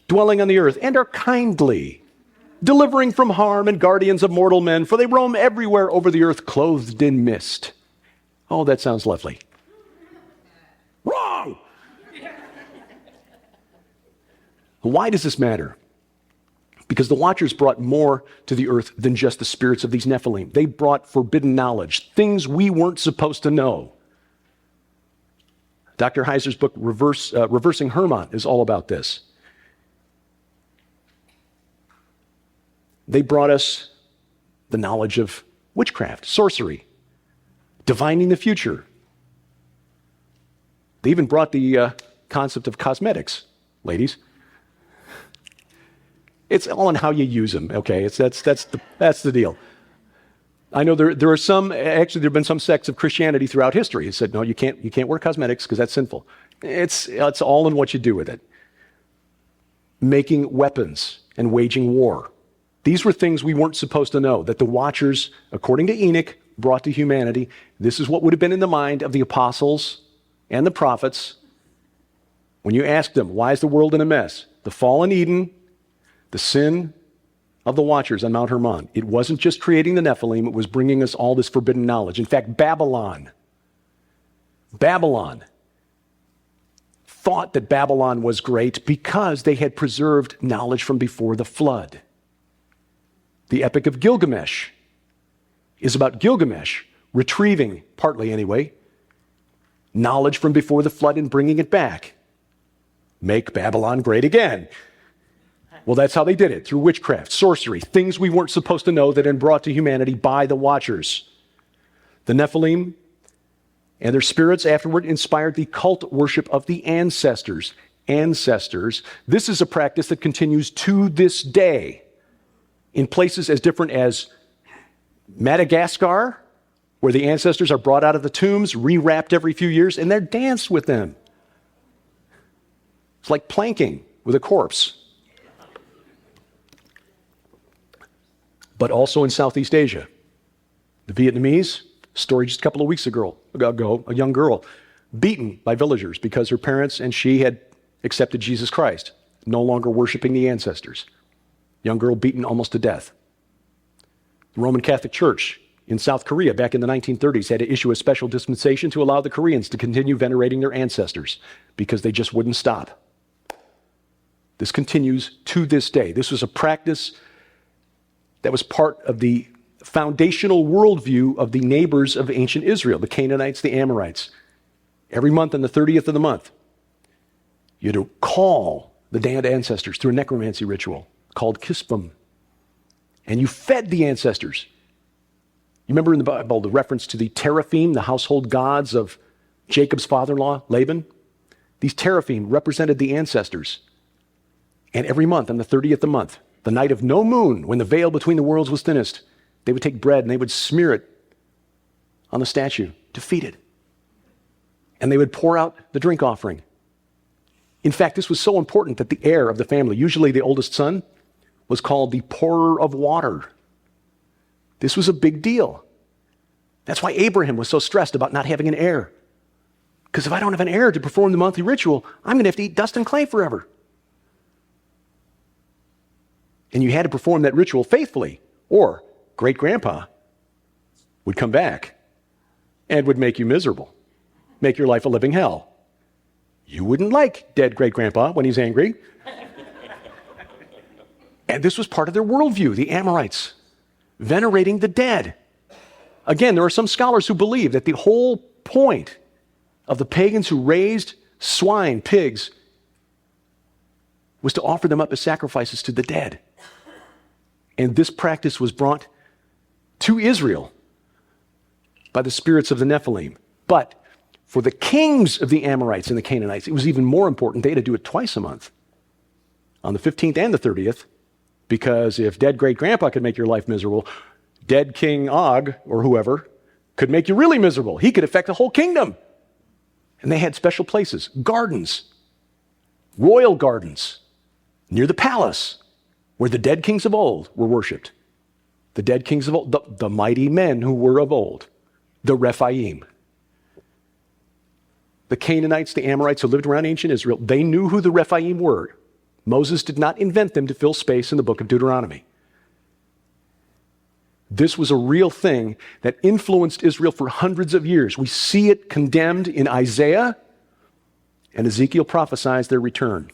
dwelling on the earth, and are kindly, delivering from harm and guardians of mortal men, for they roam everywhere over the earth clothed in mist. Oh, that sounds lovely. Wrong! Why does this matter? Because the Watchers brought more to the earth than just the spirits of these Nephilim. They brought forbidden knowledge, things we weren't supposed to know. Dr. Heiser's book, Reversing Hermon, is all about this. They brought us the knowledge of witchcraft, sorcery, divining the future. They even brought the concept of cosmetics, ladies. It's all in how you use them, okay? That's the deal. I know there are some, actually there have been some sects of Christianity throughout history that said, no, you can't wear cosmetics because that's sinful. It's all in what you do with it. Making weapons and waging war. These were things we weren't supposed to know, that the Watchers, according to Enoch, brought to humanity. This is what would have been in the mind of the apostles and the prophets. When you asked them, why is the world in a mess? The fall in Eden, the sin of the Watchers on Mount Hermon. It wasn't just creating the Nephilim, it was bringing us all this forbidden knowledge. In fact, Babylon thought that Babylon was great because they had preserved knowledge from before the flood. The Epic of Gilgamesh is about Gilgamesh retrieving, partly anyway, knowledge from before the flood and bringing it back. Make Babylon great again. Well, that's how they did it, through witchcraft, sorcery, things we weren't supposed to know that had been brought to humanity by the Watchers. The Nephilim and their spirits afterward inspired the cult worship of the ancestors. This is a practice that continues to this day in places as different as Madagascar, where the ancestors are brought out of the tombs, rewrapped every few years, and they're danced with them. It's like planking with a corpse. But also in Southeast Asia. The Vietnamese, story just a couple of weeks ago, a young girl beaten by villagers because her parents and she had accepted Jesus Christ, no longer worshiping the ancestors. Young girl beaten almost to death. The Roman Catholic Church in South Korea back in the 1930s had to issue a special dispensation to allow the Koreans to continue venerating their ancestors because they just wouldn't stop. This continues to this day. This was a practice that was part of the foundational worldview of the neighbors of ancient Israel, the Canaanites, the Amorites. Every month on the 30th of the month, you had to call the dead ancestors through a necromancy ritual called Kispum. And you fed the ancestors. You remember in the Bible the reference to the teraphim, the household gods of Jacob's father-in-law, Laban? These teraphim represented the ancestors. And every month on the 30th of the month, the night of no moon, when the veil between the worlds was thinnest, they would take bread and they would smear it on the statue to feed it. And they would pour out the drink offering. In fact, this was so important that the heir of the family, usually the oldest son, was called the pourer of water. This was a big deal. That's why Abraham was so stressed about not having an heir. Because if I don't have an heir to perform the monthly ritual, I'm going to have to eat dust and clay forever. And you had to perform that ritual faithfully, or great-grandpa would come back and would make you miserable, make your life a living hell. You wouldn't like dead great-grandpa when he's angry. And this was part of their worldview, the Amorites, venerating the dead. Again, there are some scholars who believe that the whole point of the pagans who raised swine, pigs, was to offer them up as sacrifices to the dead. And this practice was brought to Israel by the spirits of the Nephilim. But for the kings of the Amorites and the Canaanites, it was even more important. They had to do it twice a month, on the 15th and the 30th, because if dead great-grandpa could make your life miserable, dead King Og, or whoever, could make you really miserable. He could affect the whole kingdom. And they had special places, gardens, royal gardens, near the palace, where the dead kings of old were worshipped. The dead kings of old, the mighty men who were of old, the Rephaim. The Canaanites, the Amorites who lived around ancient Israel, they knew who the Rephaim were. Moses did not invent them to fill space in the book of Deuteronomy. This was a real thing that influenced Israel for hundreds of years. We see it condemned in Isaiah, and Ezekiel prophesies their return.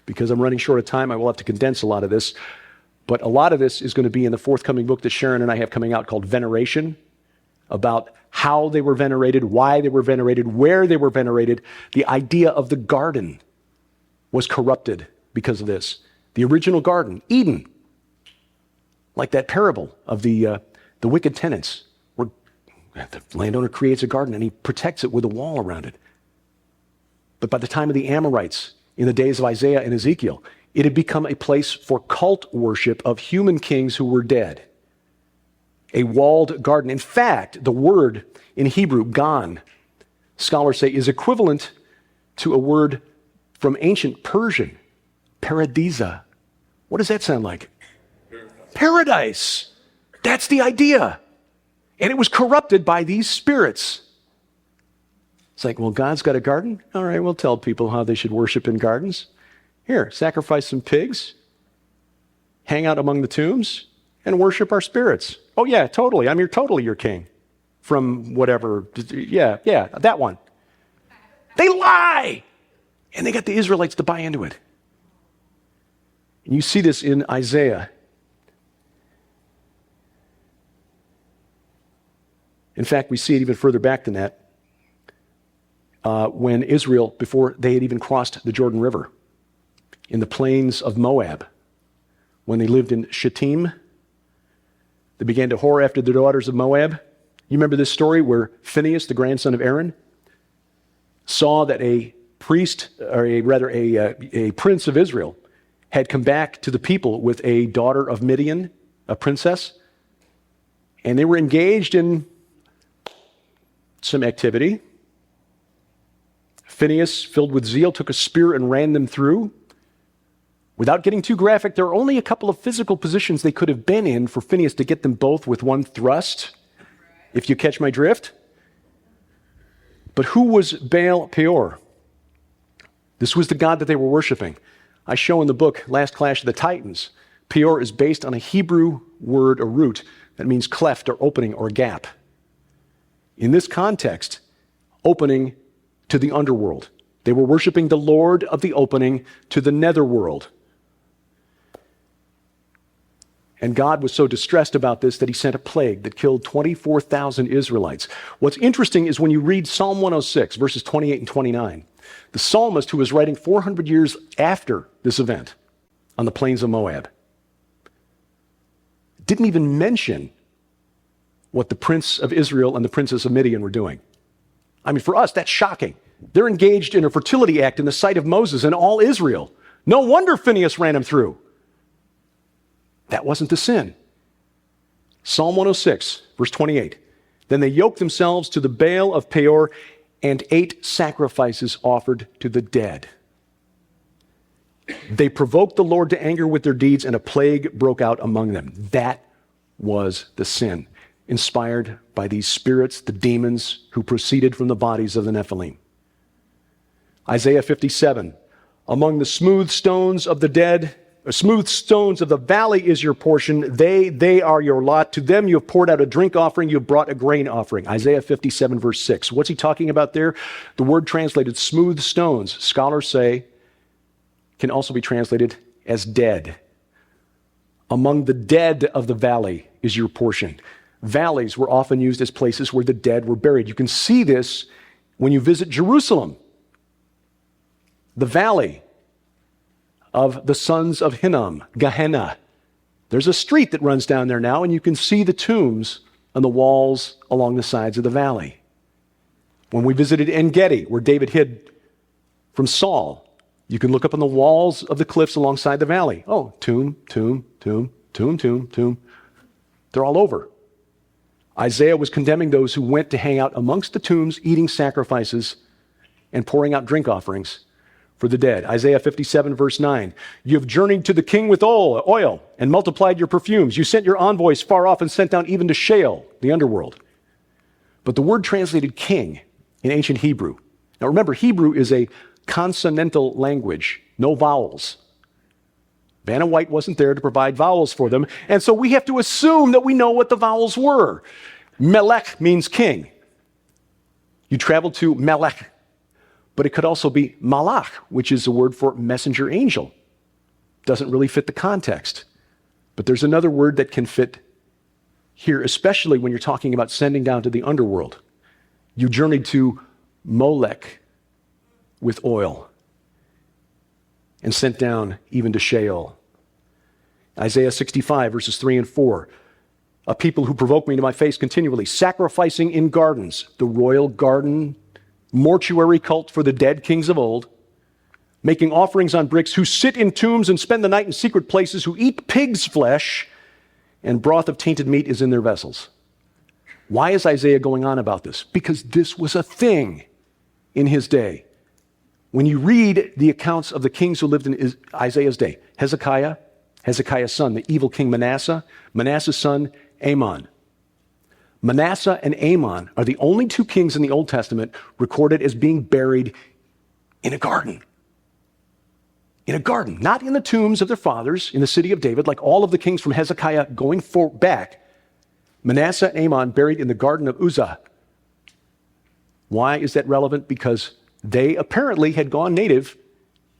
Because I'm running short of time, I will have to condense a lot of this. But a lot of this is going to be in the forthcoming book that Sharon and I have coming out called Veneration, about how they were venerated, why they were venerated, where they were venerated. The idea of the garden was corrupted because of this. The original garden, Eden, like that parable of the wicked tenants, where the landowner creates a garden and he protects it with a wall around it. But by the time of the Amorites, in the days of Isaiah and Ezekiel, it had become a place for cult worship of human kings who were dead. A walled garden. In fact, the word in Hebrew, gan, scholars say, is equivalent to a word from ancient Persian, paradisa. What does that sound like? Paradise. That's the idea. And it was corrupted by these spirits. It's like, well, God's got a garden? All right, we'll tell people how they should worship in gardens. Here, sacrifice some pigs, hang out among the tombs, and worship our spirits. Oh, yeah, totally. I'm totally your king. From whatever. Yeah, that one. They lie! And they got the Israelites to buy into it. And you see this in Isaiah. In fact, we see it even further back than that. When Israel, before they had even crossed the Jordan River, in the plains of Moab, when they lived in Shittim, they began to whore after the daughters of Moab. You remember this story where Phinehas, the grandson of Aaron, saw that a priest, or a prince of Israel, had come back to the people with a daughter of Midian, a princess, and they were engaged in some activity. Phinehas, filled with zeal, took a spear and ran them through. Without getting too graphic, there are only a couple of physical positions they could have been in for Phinehas to get them both with one thrust, if you catch my drift. But who was Baal Peor? This was the god that they were worshiping. I show in the book, Last Clash of the Titans, Peor is based on a Hebrew word, a root, that means cleft or opening or gap. In this context, opening to the underworld. They were worshiping the Lord of the opening to the netherworld. And God was so distressed about this that he sent a plague that killed 24,000 Israelites. What's interesting is when you read Psalm 106, verses 28 and 29, the psalmist who was writing 400 years after this event on the plains of Moab didn't even mention what the prince of Israel and the princess of Midian were doing. I mean, for us, that's shocking. They're engaged in a fertility act in the sight of Moses and all Israel. No wonder Phinehas ran him through. That wasn't the sin. Psalm 106, verse 28. Then they yoked themselves to the Baal of Peor and ate sacrifices offered to the dead. They provoked the Lord to anger with their deeds, and a plague broke out among them. That was the sin, inspired by these spirits, the demons who proceeded from the bodies of the Nephilim. Isaiah 57, among the smooth stones of the dead, smooth stones of the valley is your portion. They are your lot. To them you have poured out a drink offering. You have brought a grain offering. Isaiah 57, verse 6. What's he talking about there? The word translated smooth stones, scholars say, can also be translated as dead. Among the dead of the valley is your portion. Valleys were often used as places where the dead were buried. You can see this when you visit Jerusalem. The valley of the sons of Hinnom, Gehenna. There's a street that runs down there now, and you can see the tombs on the walls along the sides of the valley. When we visited En-Gedi, where David hid from Saul, you can look up on the walls of the cliffs alongside the valley. Oh, tomb, tomb, tomb, tomb, tomb, tomb. They're all over. Isaiah was condemning those who went to hang out amongst the tombs, eating sacrifices and pouring out drink offerings for the dead. Isaiah 57, verse 9. You have journeyed to the king with oil and multiplied your perfumes. You sent your envoys far off and sent down even to Sheol, the underworld. But the word translated king in ancient Hebrew. Now remember, Hebrew is a consonantal language, no vowels. Vanna White wasn't there to provide vowels for them, and so we have to assume that we know what the vowels were. Melech means king. You travel to Melech, but it could also be malach, which is a word for messenger angel. Doesn't really fit the context. But there's another word that can fit here, especially when you're talking about sending down to the underworld. You journeyed to Molech with oil and sent down even to Sheol. Isaiah 65, verses 3 and 4. A people who provoke me to my face continually, sacrificing in gardens, the royal garden, mortuary cult for the dead kings of old, making offerings on bricks, who sit in tombs and spend the night in secret places, who eat pig's flesh, and broth of tainted meat is in their vessels. Why is Isaiah going on about this? Because this was a thing in his day. When you read the accounts of the kings who lived in Isaiah's day, Hezekiah, Hezekiah's son, the evil king Manasseh, Manasseh's son, Amon. Manasseh and Amon are the only two kings in the Old Testament recorded as being buried in a garden. In a garden, not in the tombs of their fathers in the city of David, like all of the kings from Hezekiah going back. Manasseh and Amon buried in the garden of Uzzah. Why is that relevant? Because they apparently had gone native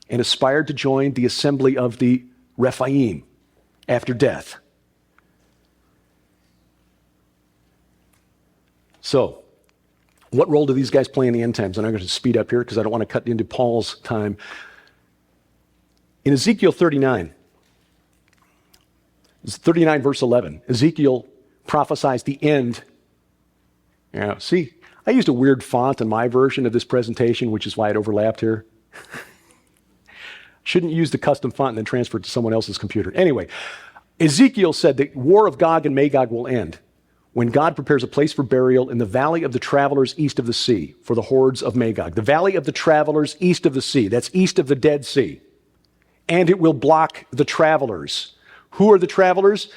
and aspired to join the assembly of the Rephaim after death. So, what role do these guys play in the end times? And I'm going to speed up here because I don't want to cut into Paul's time. In Ezekiel 39, it's 39 verse 11, Ezekiel prophesies the end. See, I used a weird font in my version of this presentation, which is why it overlapped here. Shouldn't use the custom font and then transfer it to someone else's computer. Anyway, Ezekiel said the war of Gog and Magog will end when God prepares a place for burial in the valley of the travelers east of the sea for the hordes of Magog. The valley of the travelers east of the sea. That's east of the Dead Sea. And it will block the travelers. Who are the travelers?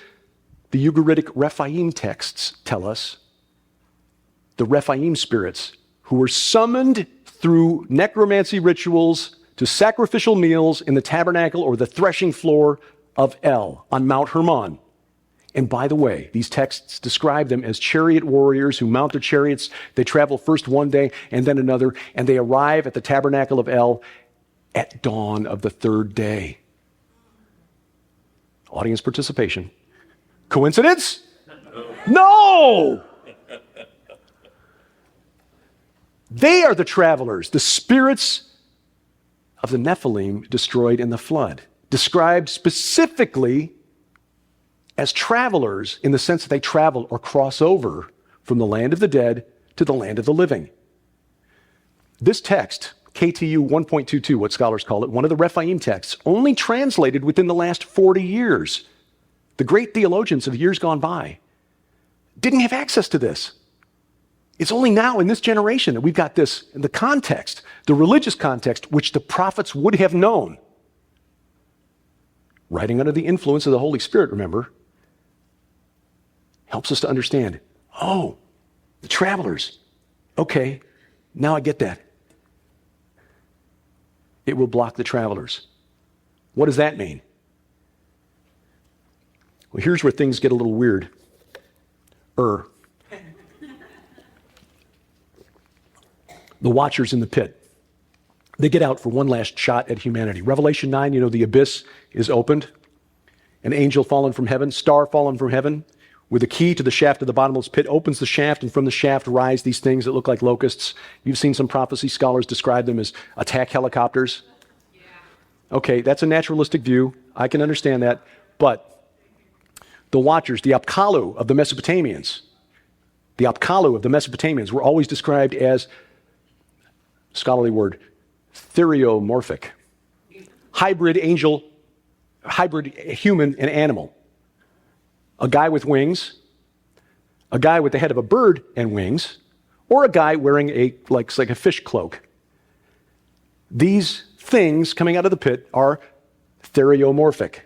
The Ugaritic Rephaim texts tell us. The Rephaim spirits who were summoned through necromancy rituals to sacrificial meals in the tabernacle or the threshing floor of El on Mount Hermon. And by the way, these texts describe them as chariot warriors who mount their chariots. They travel first one day and then another, and they arrive at the tabernacle of El at dawn of the third day. Audience participation. Coincidence? No! They are the travelers, the spirits of the Nephilim destroyed in the flood, described specifically as travelers in the sense that they travel or cross over from the land of the dead to the land of the living. This text, KTU 1.22, what scholars call it, one of the Rephaim texts, only translated within the last 40 years. The great theologians of years gone by didn't have access to this. It's only now in this generation that we've got this in the context, the religious context, which the prophets would have known. Writing under the influence of the Holy Spirit, remember, helps us to understand, oh, the travelers. Okay, now I get that. It will block the travelers. What does that mean? Well, here's where things get a little weird. The watchers in the pit. They get out for one last shot at humanity. Revelation 9, the abyss is opened. An angel fallen from heaven, star fallen from heaven, with a key to the shaft of the bottomless pit, opens the shaft, and from the shaft rise these things that look like locusts. You've seen some prophecy scholars describe them as attack helicopters. Okay, that's a naturalistic view. I can understand that. But the watchers, the Apkallu of the Mesopotamians, were always described as, scholarly word, theriomorphic. Hybrid angel, hybrid human and animal. A guy with wings, a guy with the head of a bird and wings, or a guy wearing like a fish cloak. These things coming out of the pit are theriomorphic.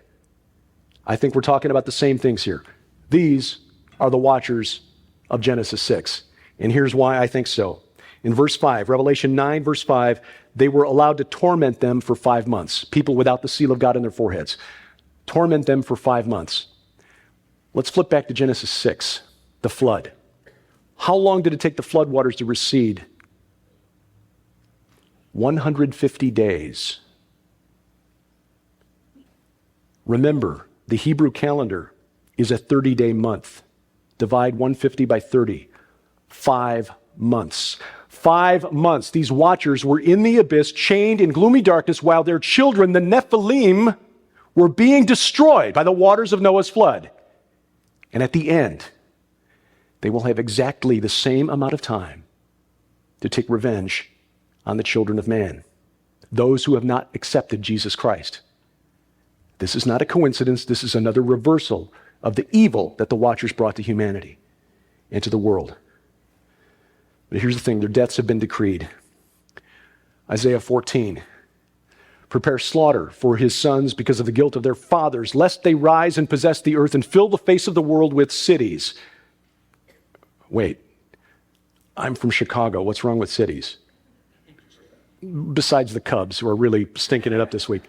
I think we're talking about the same things here. These are the watchers of Genesis 6. And here's why I think so. In verse 5, Revelation 9, verse 5, they were allowed to torment them for 5 months. People without the seal of God in their foreheads. Torment them for 5 months. Let's flip back to Genesis 6, the flood. How long did it take the flood waters to recede? 150 days. Remember, the Hebrew calendar is a 30-day month. Divide 150 by 30. 5 months. 5 months. These watchers were in the abyss, chained in gloomy darkness, while their children, the Nephilim, were being destroyed by the waters of Noah's flood. And at the end, they will have exactly the same amount of time to take revenge on the children of man, those who have not accepted Jesus Christ. This is not a coincidence. This is another reversal of the evil that the watchers brought to humanity and to the world. But here's the thing, their deaths have been decreed. Isaiah 14. Prepare slaughter for his sons because of the guilt of their fathers, lest they rise and possess the earth and fill the face of the world with cities. Wait, I'm from Chicago. What's wrong with cities? Besides the Cubs, who are really stinking it up this week.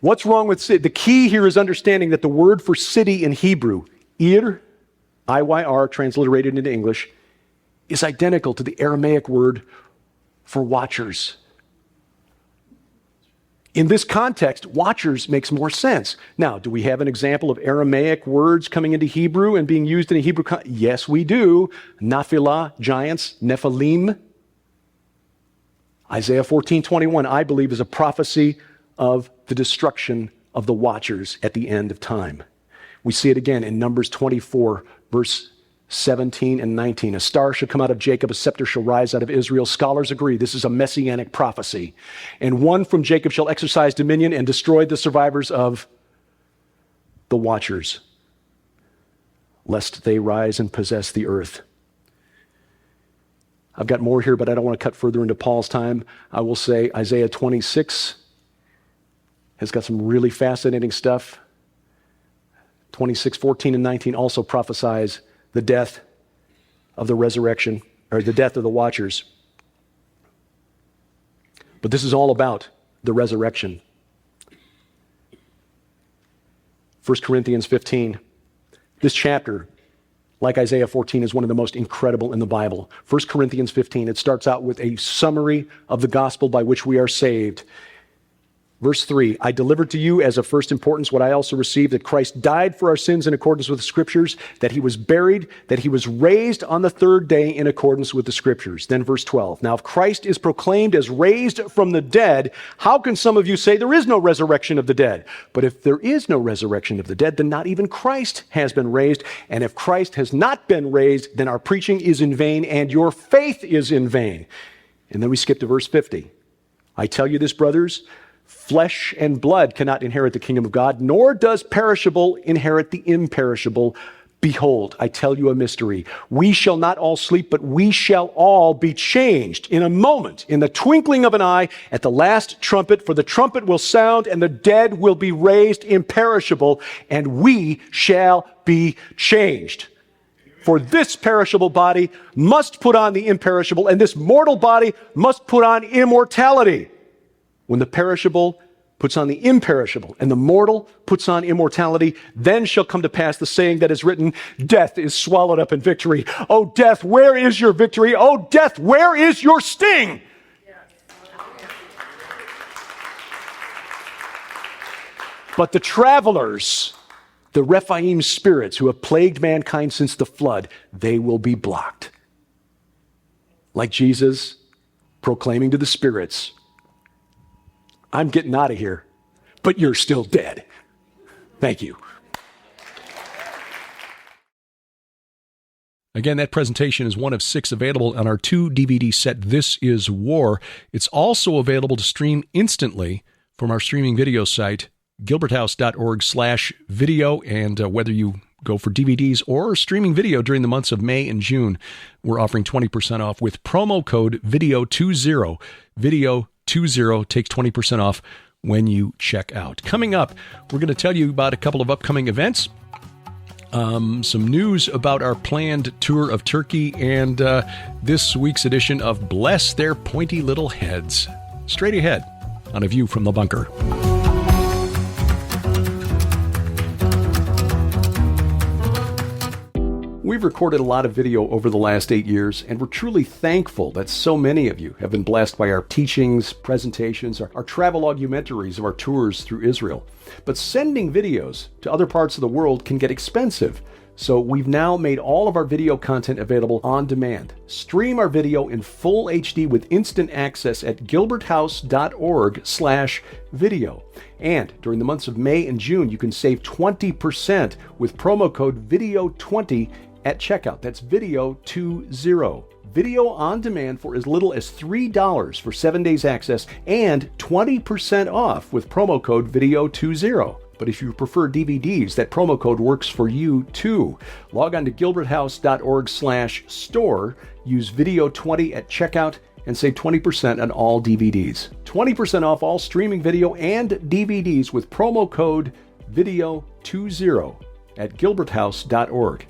What's wrong with city? The key here is understanding that the word for city in Hebrew, Ir, I-Y-R, transliterated into English, is identical to the Aramaic word for watchers. In this context, watchers makes more sense. Now, do we have an example of Aramaic words coming into Hebrew and being used in a Hebrew context? Yes, we do. Naphilah, giants, Nephilim. Isaiah 14:21, I believe, is a prophecy of the destruction of the watchers at the end of time. We see it again in Numbers 24, verse 17 and 19. A star shall come out of Jacob, a scepter shall rise out of Israel. Scholars agree this is a messianic prophecy. And one from Jacob shall exercise dominion and destroy the survivors of the watchers, lest they rise and possess the earth. I've got more here, but I don't want to cut further into Paul's time. I will say Isaiah 26 has got some really fascinating stuff. 26, 14, and 19 also prophesies the death of the resurrection, or the death of the watchers. But this is all about the resurrection. 1 Corinthians 15. This chapter, like Isaiah 14, is one of the most incredible in the Bible. 1 Corinthians 15, it starts out with a summary of the gospel by which we are saved. Verse 3, I delivered to you as of first importance what I also received, that Christ died for our sins in accordance with the Scriptures, that he was buried, that he was raised on the third day in accordance with the Scriptures. Then verse 12, now if Christ is proclaimed as raised from the dead, how can some of you say there is no resurrection of the dead? But if there is no resurrection of the dead, then not even Christ has been raised. And if Christ has not been raised, then our preaching is in vain and your faith is in vain. And then we skip to verse 50. I tell you this, brothers, flesh and blood cannot inherit the kingdom of God, nor does perishable inherit the imperishable. Behold, I tell you a mystery. We shall not all sleep, but we shall all be changed in a moment, in the twinkling of an eye, at the last trumpet. For the trumpet will sound, and the dead will be raised imperishable, and we shall be changed. For this perishable body must put on the imperishable, and this mortal body must put on immortality. When the perishable puts on the imperishable and the mortal puts on immortality, then shall come to pass the saying that is written, death is swallowed up in victory. Oh, death, where is your victory? Oh, death, where is your sting? But the travelers The Rephaim spirits who have plagued mankind since the flood, they will be blocked. Like Jesus proclaiming to the spirits, I'm getting out of here, but you're still dead. Thank you. Again, that presentation is one of 6 available on our 2 DVD set, This Is War. It's also available to stream instantly from our streaming video site, gilberthouse.org/video. And whether you go for DVDs or streaming video during the months of May and June, we're offering 20% off with promo code VIDEO20. VIDEO20 takes 20% off when you check out. Coming up, we're going to tell you about a couple of upcoming events. Some news about our planned tour of Turkey, and this week's edition of Bless Their Pointy Little Heads. Straight ahead on A View from the Bunker. We've recorded a lot of video over the last 8 years, and we're truly thankful that so many of you have been blessed by our teachings, presentations, our travelogumentaries of our tours through Israel. But sending videos to other parts of the world can get expensive, so we've now made all of our video content available on demand. Stream our video in full HD with instant access at gilberthouse.org/video. And during the months of May and June, you can save 20% with promo code VIDEO20 at checkout. That's VIDEO20. Video on demand for as little as $3 for 7 days access and 20% off with promo code VIDEO20. But if you prefer DVDs, that promo code works for you too. Log on to gilberthouse.org/store, use VIDEO20 at checkout, and save 20% on all DVDs. 20% off all streaming video and DVDs with promo code VIDEO20 at gilberthouse.org.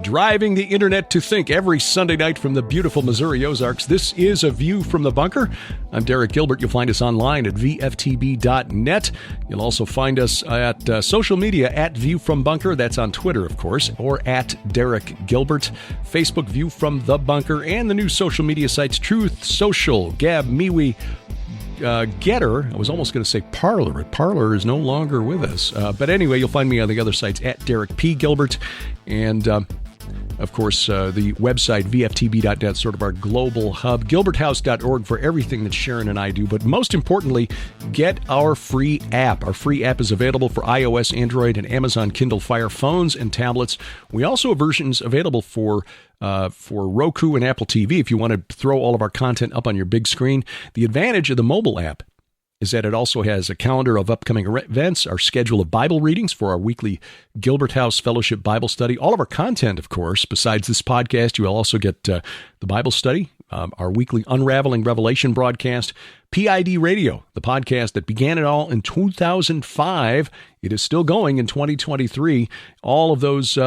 Driving the internet to think every Sunday night from the beautiful Missouri Ozarks. This is A View from the Bunker. I'm Derek Gilbert. You'll find us online at VFTB.net. You'll also find us at social media at View from Bunker. That's on Twitter, of course, or at Derek Gilbert. Facebook, View from the Bunker, and the new social media sites, Truth Social, Gab, MeWe, Getter. I was almost going to say Parler, but Parler is no longer with us. But anyway, you'll find me on the other sites at Derek P. Gilbert. And of course, the website, VFTB.net, sort of our global hub. GilbertHouse.org for everything that Sharon and I do. But most importantly, get our free app. Our free app is available for iOS, Android, and Amazon Kindle Fire phones and tablets. We also have versions available for Roku and Apple TV if you want to throw all of our content up on your big screen. The advantage of the mobile app is that it also has a calendar of upcoming events, our schedule of Bible readings for our weekly Gilbert House Fellowship Bible study, all of our content, of course. Besides this podcast, you will also get the Bible study, our weekly Unraveling Revelation broadcast, PID Radio, the podcast that began it all in 2005. It is still going in 2023. All of those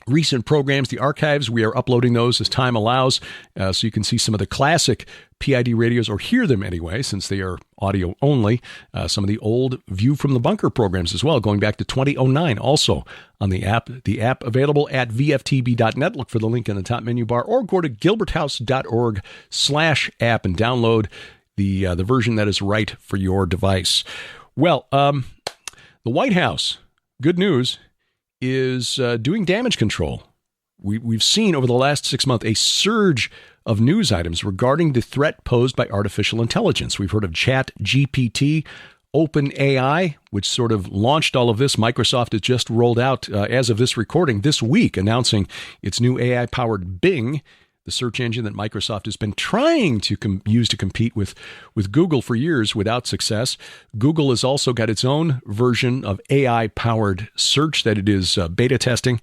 recent programs, the archives, we are uploading those as time allows, so you can see some of the classic PID radios, or hear them anyway, since they are audio only. Some of the old View from the Bunker programs as well, going back to 2009, also on the app. The app available at VFTB.net. Look for the link in the top menu bar, or go to gilberthouse.org/app and download the version that is right for your device. Well, the White House, good news, is doing damage control. We've seen over the last 6 months a surge of news items regarding the threat posed by artificial intelligence. We've heard of ChatGPT, OpenAI, which sort of launched all of this. Microsoft has just rolled out, as of this recording, this week, announcing its new AI-powered Bing, the search engine that Microsoft has been trying to use to compete with Google for years without success. Google has also got its own version of AI-powered search that it is beta testing.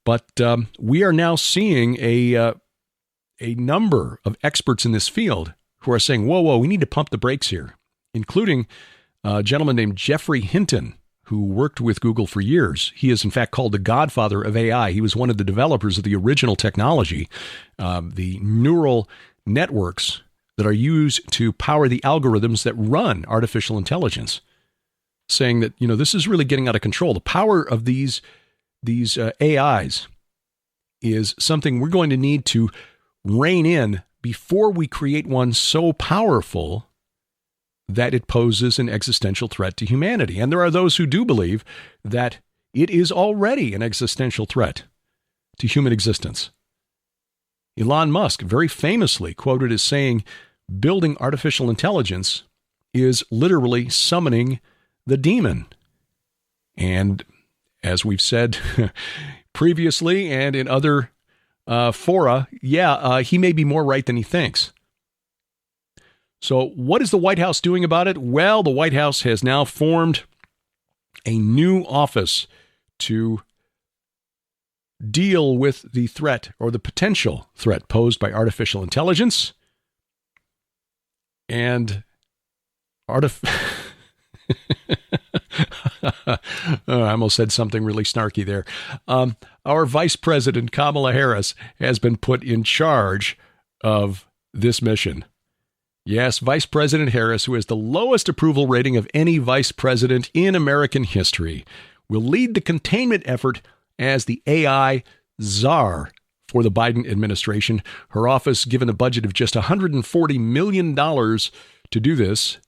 But we are now seeing a number of experts in this field who are saying, whoa, we need to pump the brakes here, including a gentleman named Jeffrey Hinton, who worked with Google for years. He is, in fact, called the godfather of AI. He was one of the developers of the original technology, the neural networks that are used to power the algorithms that run artificial intelligence, saying that, this is really getting out of control. The power of these AIs is something we're going to need to rein in before we create one so powerful that it poses an existential threat to humanity. And there are those who do believe that it is already an existential threat to human existence. Elon Musk very famously quoted as saying, building artificial intelligence is literally summoning the demon. And as we've said previously and in other fora, he may be more right than he thinks. So what is the White House doing about it? Well, the White House has now formed a new office to deal with the threat or the potential threat posed by artificial intelligence. And I almost said something really snarky there. Our Vice President, Kamala Harris, has been put in charge of this mission. Yes, Vice President Harris, who has the lowest approval rating of any vice president in American history, will lead the containment effort as the AI czar for the Biden administration. Her office given a budget of just $140 million to do this.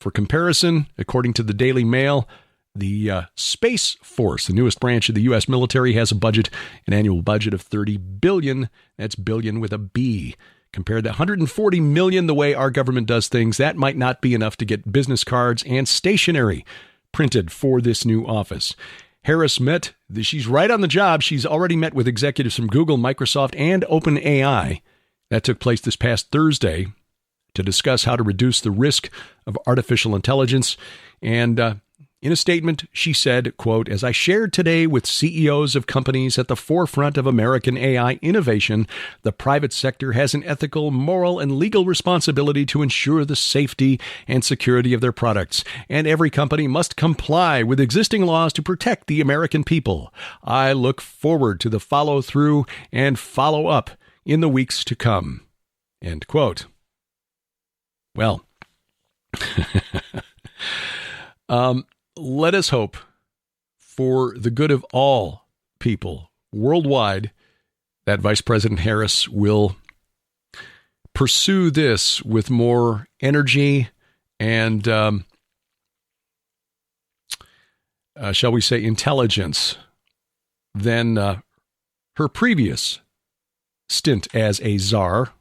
For comparison, according to the Daily Mail, the Space Force, the newest branch of the U.S. military, has an annual budget of $30 billion. That's billion with a B. Compared to $140 million, the way our government does things, that might not be enough to get business cards and stationery printed for this new office. Harris she's right on the job. She's already met with executives from Google, Microsoft, and OpenAI. That took place this past Thursday to discuss how to reduce the risk of artificial intelligence. And in a statement, she said, quote, as I shared today with CEOs of companies at the forefront of American AI innovation, the private sector has an ethical, moral, and legal responsibility to ensure the safety and security of their products, and every company must comply with existing laws to protect the American people. I look forward to the follow-through and follow-up in the weeks to come. End quote. Well, let us hope for the good of all people worldwide that Vice President Harris will pursue this with more energy and, shall we say, intelligence than her previous stint as a czar.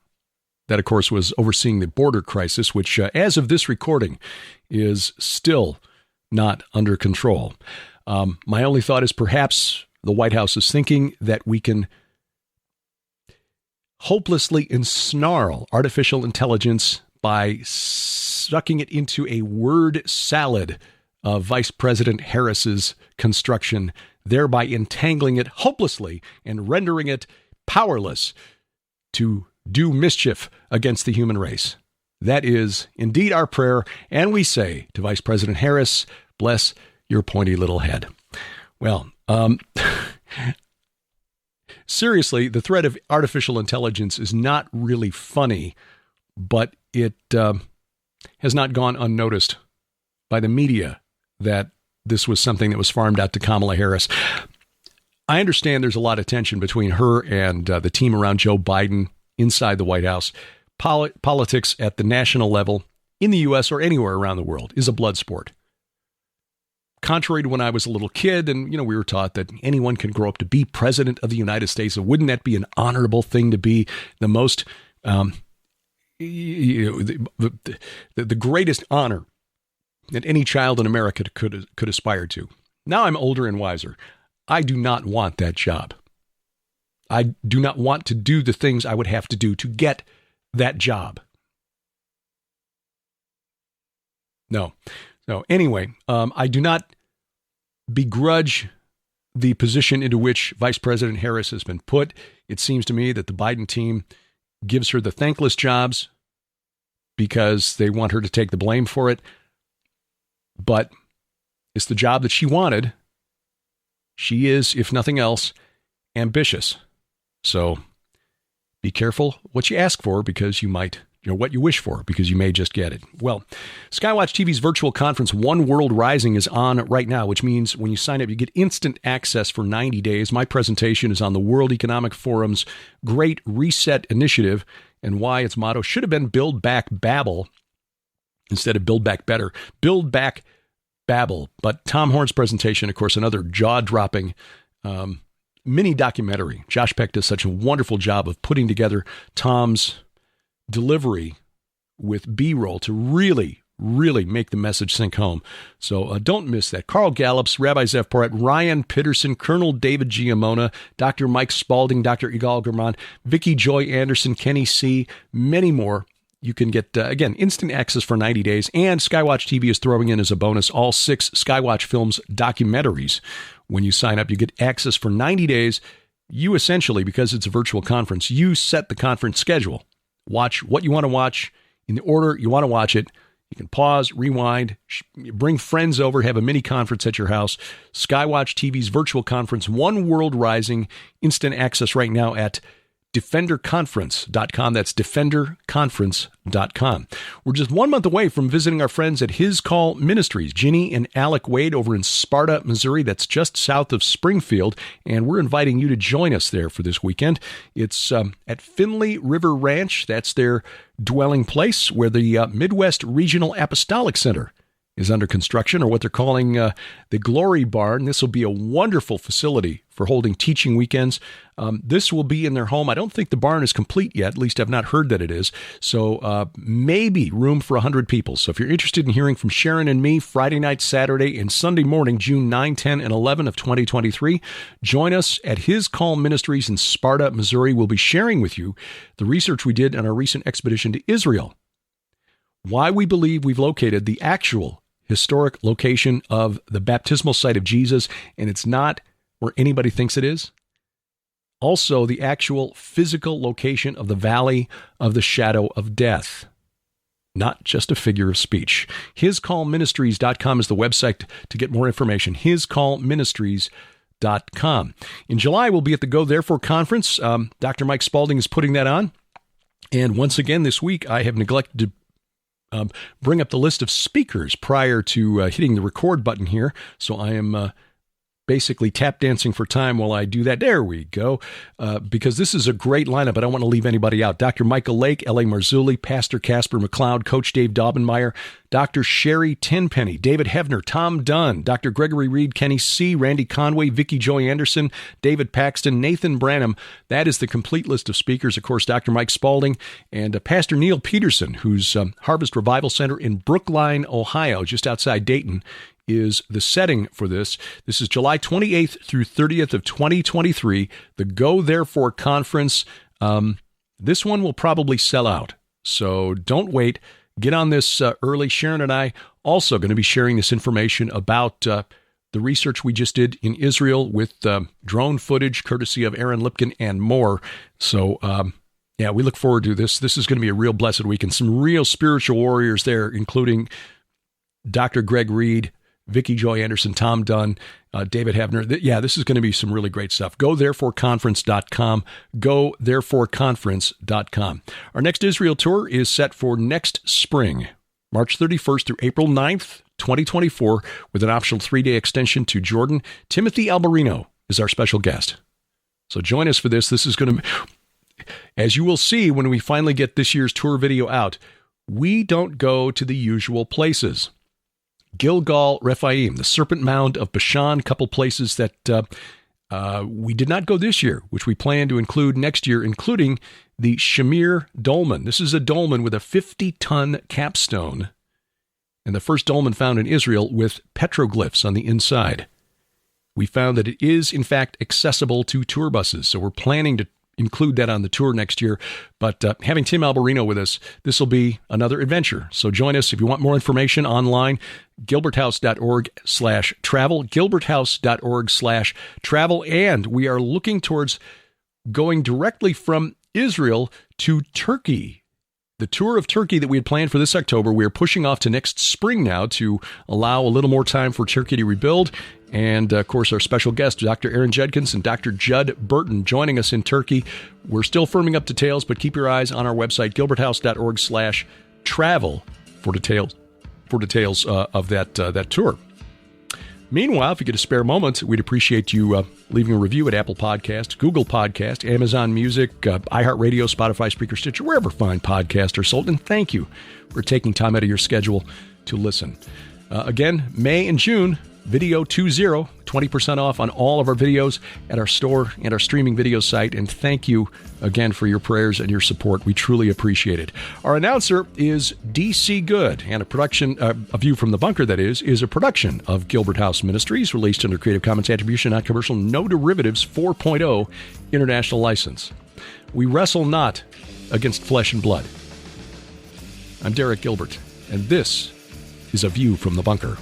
That, of course, was overseeing the border crisis, which, as of this recording, is still not under control. My only thought is perhaps the White House is thinking that we can hopelessly ensnarl artificial intelligence by sucking it into a word salad of Vice President Harris's construction, thereby entangling it hopelessly and rendering it powerless to do mischief against the human race. That is indeed our prayer, and we say to Vice President Harris, bless your pointy little head. Well, seriously, the threat of artificial intelligence is not really funny, but it has not gone unnoticed by the media that this was something that was farmed out to Kamala Harris. I understand there's a lot of tension between her and the team around Joe Biden inside the White House. Politics at the national level in the U.S. or anywhere around the world is a blood sport. Contrary to when I was a little kid and, we were taught that anyone can grow up to be president of the United States. And wouldn't that be an honorable thing to be the most, the greatest honor that any child in America could aspire to? Now I'm older and wiser. I do not want that job. I do not want to do the things I would have to do to get that job. No. Anyway, I do not begrudge the position into which Vice President Harris has been put. It seems to me that the Biden team gives her the thankless jobs because they want her to take the blame for it. But it's the job that she wanted. She is, if nothing else, ambitious. So be careful what you ask for because you might what you wish for, because you may just get it. Well, Skywatch TV's virtual conference, One World Rising, is on right now, which means when you sign up, you get instant access for 90 days. My presentation is on the World Economic Forum's Great Reset Initiative and why its motto should have been Build Back Babel instead of Build Back Better. Build Back Babel. But Tom Horn's presentation, of course, another jaw-dropping mini documentary. Josh Peck does such a wonderful job of putting together Tom's delivery with B-roll to really make the message sink home. So don't miss that. Carl Gallups, Rabbi Zev Porat, Ryan Pitterson, Colonel David Giamona, Dr. Mike Spalding, Dr. Igal German, Vicky Joy Anderson, Kenny C., many more. You can get, again, instant access for 90 days, and Skywatch TV is throwing in as a bonus all 6 Skywatch Films documentaries. When you sign up, you get access for 90 days. You essentially, because it's a virtual conference, you set the conference schedule. Watch what you want to watch in the order you want to watch it. You can pause, rewind, bring friends over, have a mini conference at your house. Skywatch TV's virtual conference, One World Rising, instant access right now at defenderconference.com. That's defenderconference.com. We're just 1 month away from visiting our friends at His Call Ministries, Ginny and Alec Wade over in Sparta, Missouri. That's just south of Springfield, and we're inviting you to join us there for this weekend. It's at Finley River Ranch. That's their dwelling place where the Midwest Regional Apostolic Center is under construction, or what they're calling the Glory Barn. This will be a wonderful facility for holding teaching weekends. This will be in their home. I don't think the barn is complete yet. At least I've not heard that it is. So maybe room for 100 people. So if you're interested in hearing from Sharon and me Friday night, Saturday, and Sunday morning, June 9, 10, and 11 of 2023, join us at His Call Ministries in Sparta, Missouri. We'll be sharing with you the research we did on our recent expedition to Israel, why we believe we've located the actual historic location of the baptismal site of Jesus, and it's not where anybody thinks it is. Also, the actual physical location of the valley of the shadow of death, not just a figure of speech. HisCallMinistries.com is the website to get more information. HisCallMinistries.com. In July, we'll be at the Go Therefore conference. Dr. Mike Spalding is putting that on. And once again this week, I have neglected to bring up the list of speakers prior to hitting the record button here. So I am basically tap dancing for time while I do that. There we go. Because this is a great lineup. I don't want to leave anybody out. Dr. Michael Lake, L.A. Marzulli, Pastor Casper McLeod, Coach Dave Daubenmeyer, Dr. Sherry Tenpenny, David Hevner, Tom Dunn, Dr. Gregory Reed, Kenny C., Randy Conway, Vicky Joy Anderson, David Paxton, Nathan Branham. That is the complete list of speakers. Of course, Dr. Mike Spalding and Pastor Neil Peterson, whose Harvest Revival Center in Brookline, Ohio, just outside Dayton, is the setting for this. This is July 28th through 30th of 2023, the Go Therefore Conference. This one will probably sell out, so don't wait. Get on this early. Sharon and I also going to be sharing this information about the research we just did in Israel with drone footage, courtesy of Aaron Lipkin and more. So, yeah, we look forward to this. This is going to be a real blessed week, and some real spiritual warriors there, including Dr. Greg Reed, Vicky Joy Anderson, Tom Dunn, David Hevner. Yeah, this is going to be some really great stuff. GoThereforeConference.com. GoThereforeConference.com. Our next Israel tour is set for next spring, March 31st through April 9th, 2024, with an optional 3-day extension to Jordan. Timothy Alberino is our special guest. So join us for this. This is going to, as you will see when we finally get this year's tour video out, we don't go to the usual places. Gilgal Rephaim, the Serpent Mound of Bashan, couple places that we did not go this year, which we plan to include next year, including the Shamir Dolmen. This is a dolmen with a 50-ton capstone, and the first dolmen found in Israel with petroglyphs on the inside. We found that it is, in fact, accessible to tour buses, so we're planning to include that on the tour next year. But having Tim Alberino with us, this will be another adventure. So join us if you want more information online, gilberthouse.org/travel, gilberthouse.org/travel. And we are looking towards going directly from Israel to Turkey The tour of Turkey that we had planned for this October, we are pushing off to next spring now to allow a little more time for Turkey to rebuild. And, of course, our special guest, Dr. Aaron Judkins and Dr. Judd Burton, joining us in Turkey. We're still firming up details, but keep your eyes on our website, gilberthouse.org/travel for details of that tour. Meanwhile, if you get a spare moment, we'd appreciate you leaving a review at Apple Podcast, Google Podcast, Amazon Music, iHeartRadio, Spotify, Spreaker, Stitcher, wherever fine podcasts are sold. And thank you for taking time out of your schedule to listen. Again, May and June, Video 20% off on all of our videos at our store and our streaming video site. And thank you again for your prayers and your support. We truly appreciate it. Our announcer is DC Good, and a production, A View from the Bunker, that is a production of Gilbert House Ministries, released under Creative Commons Attribution, Non-Commercial, No Derivatives 4.0 International License. We wrestle not against flesh and blood. I'm Derek Gilbert, and this is A View from the Bunker.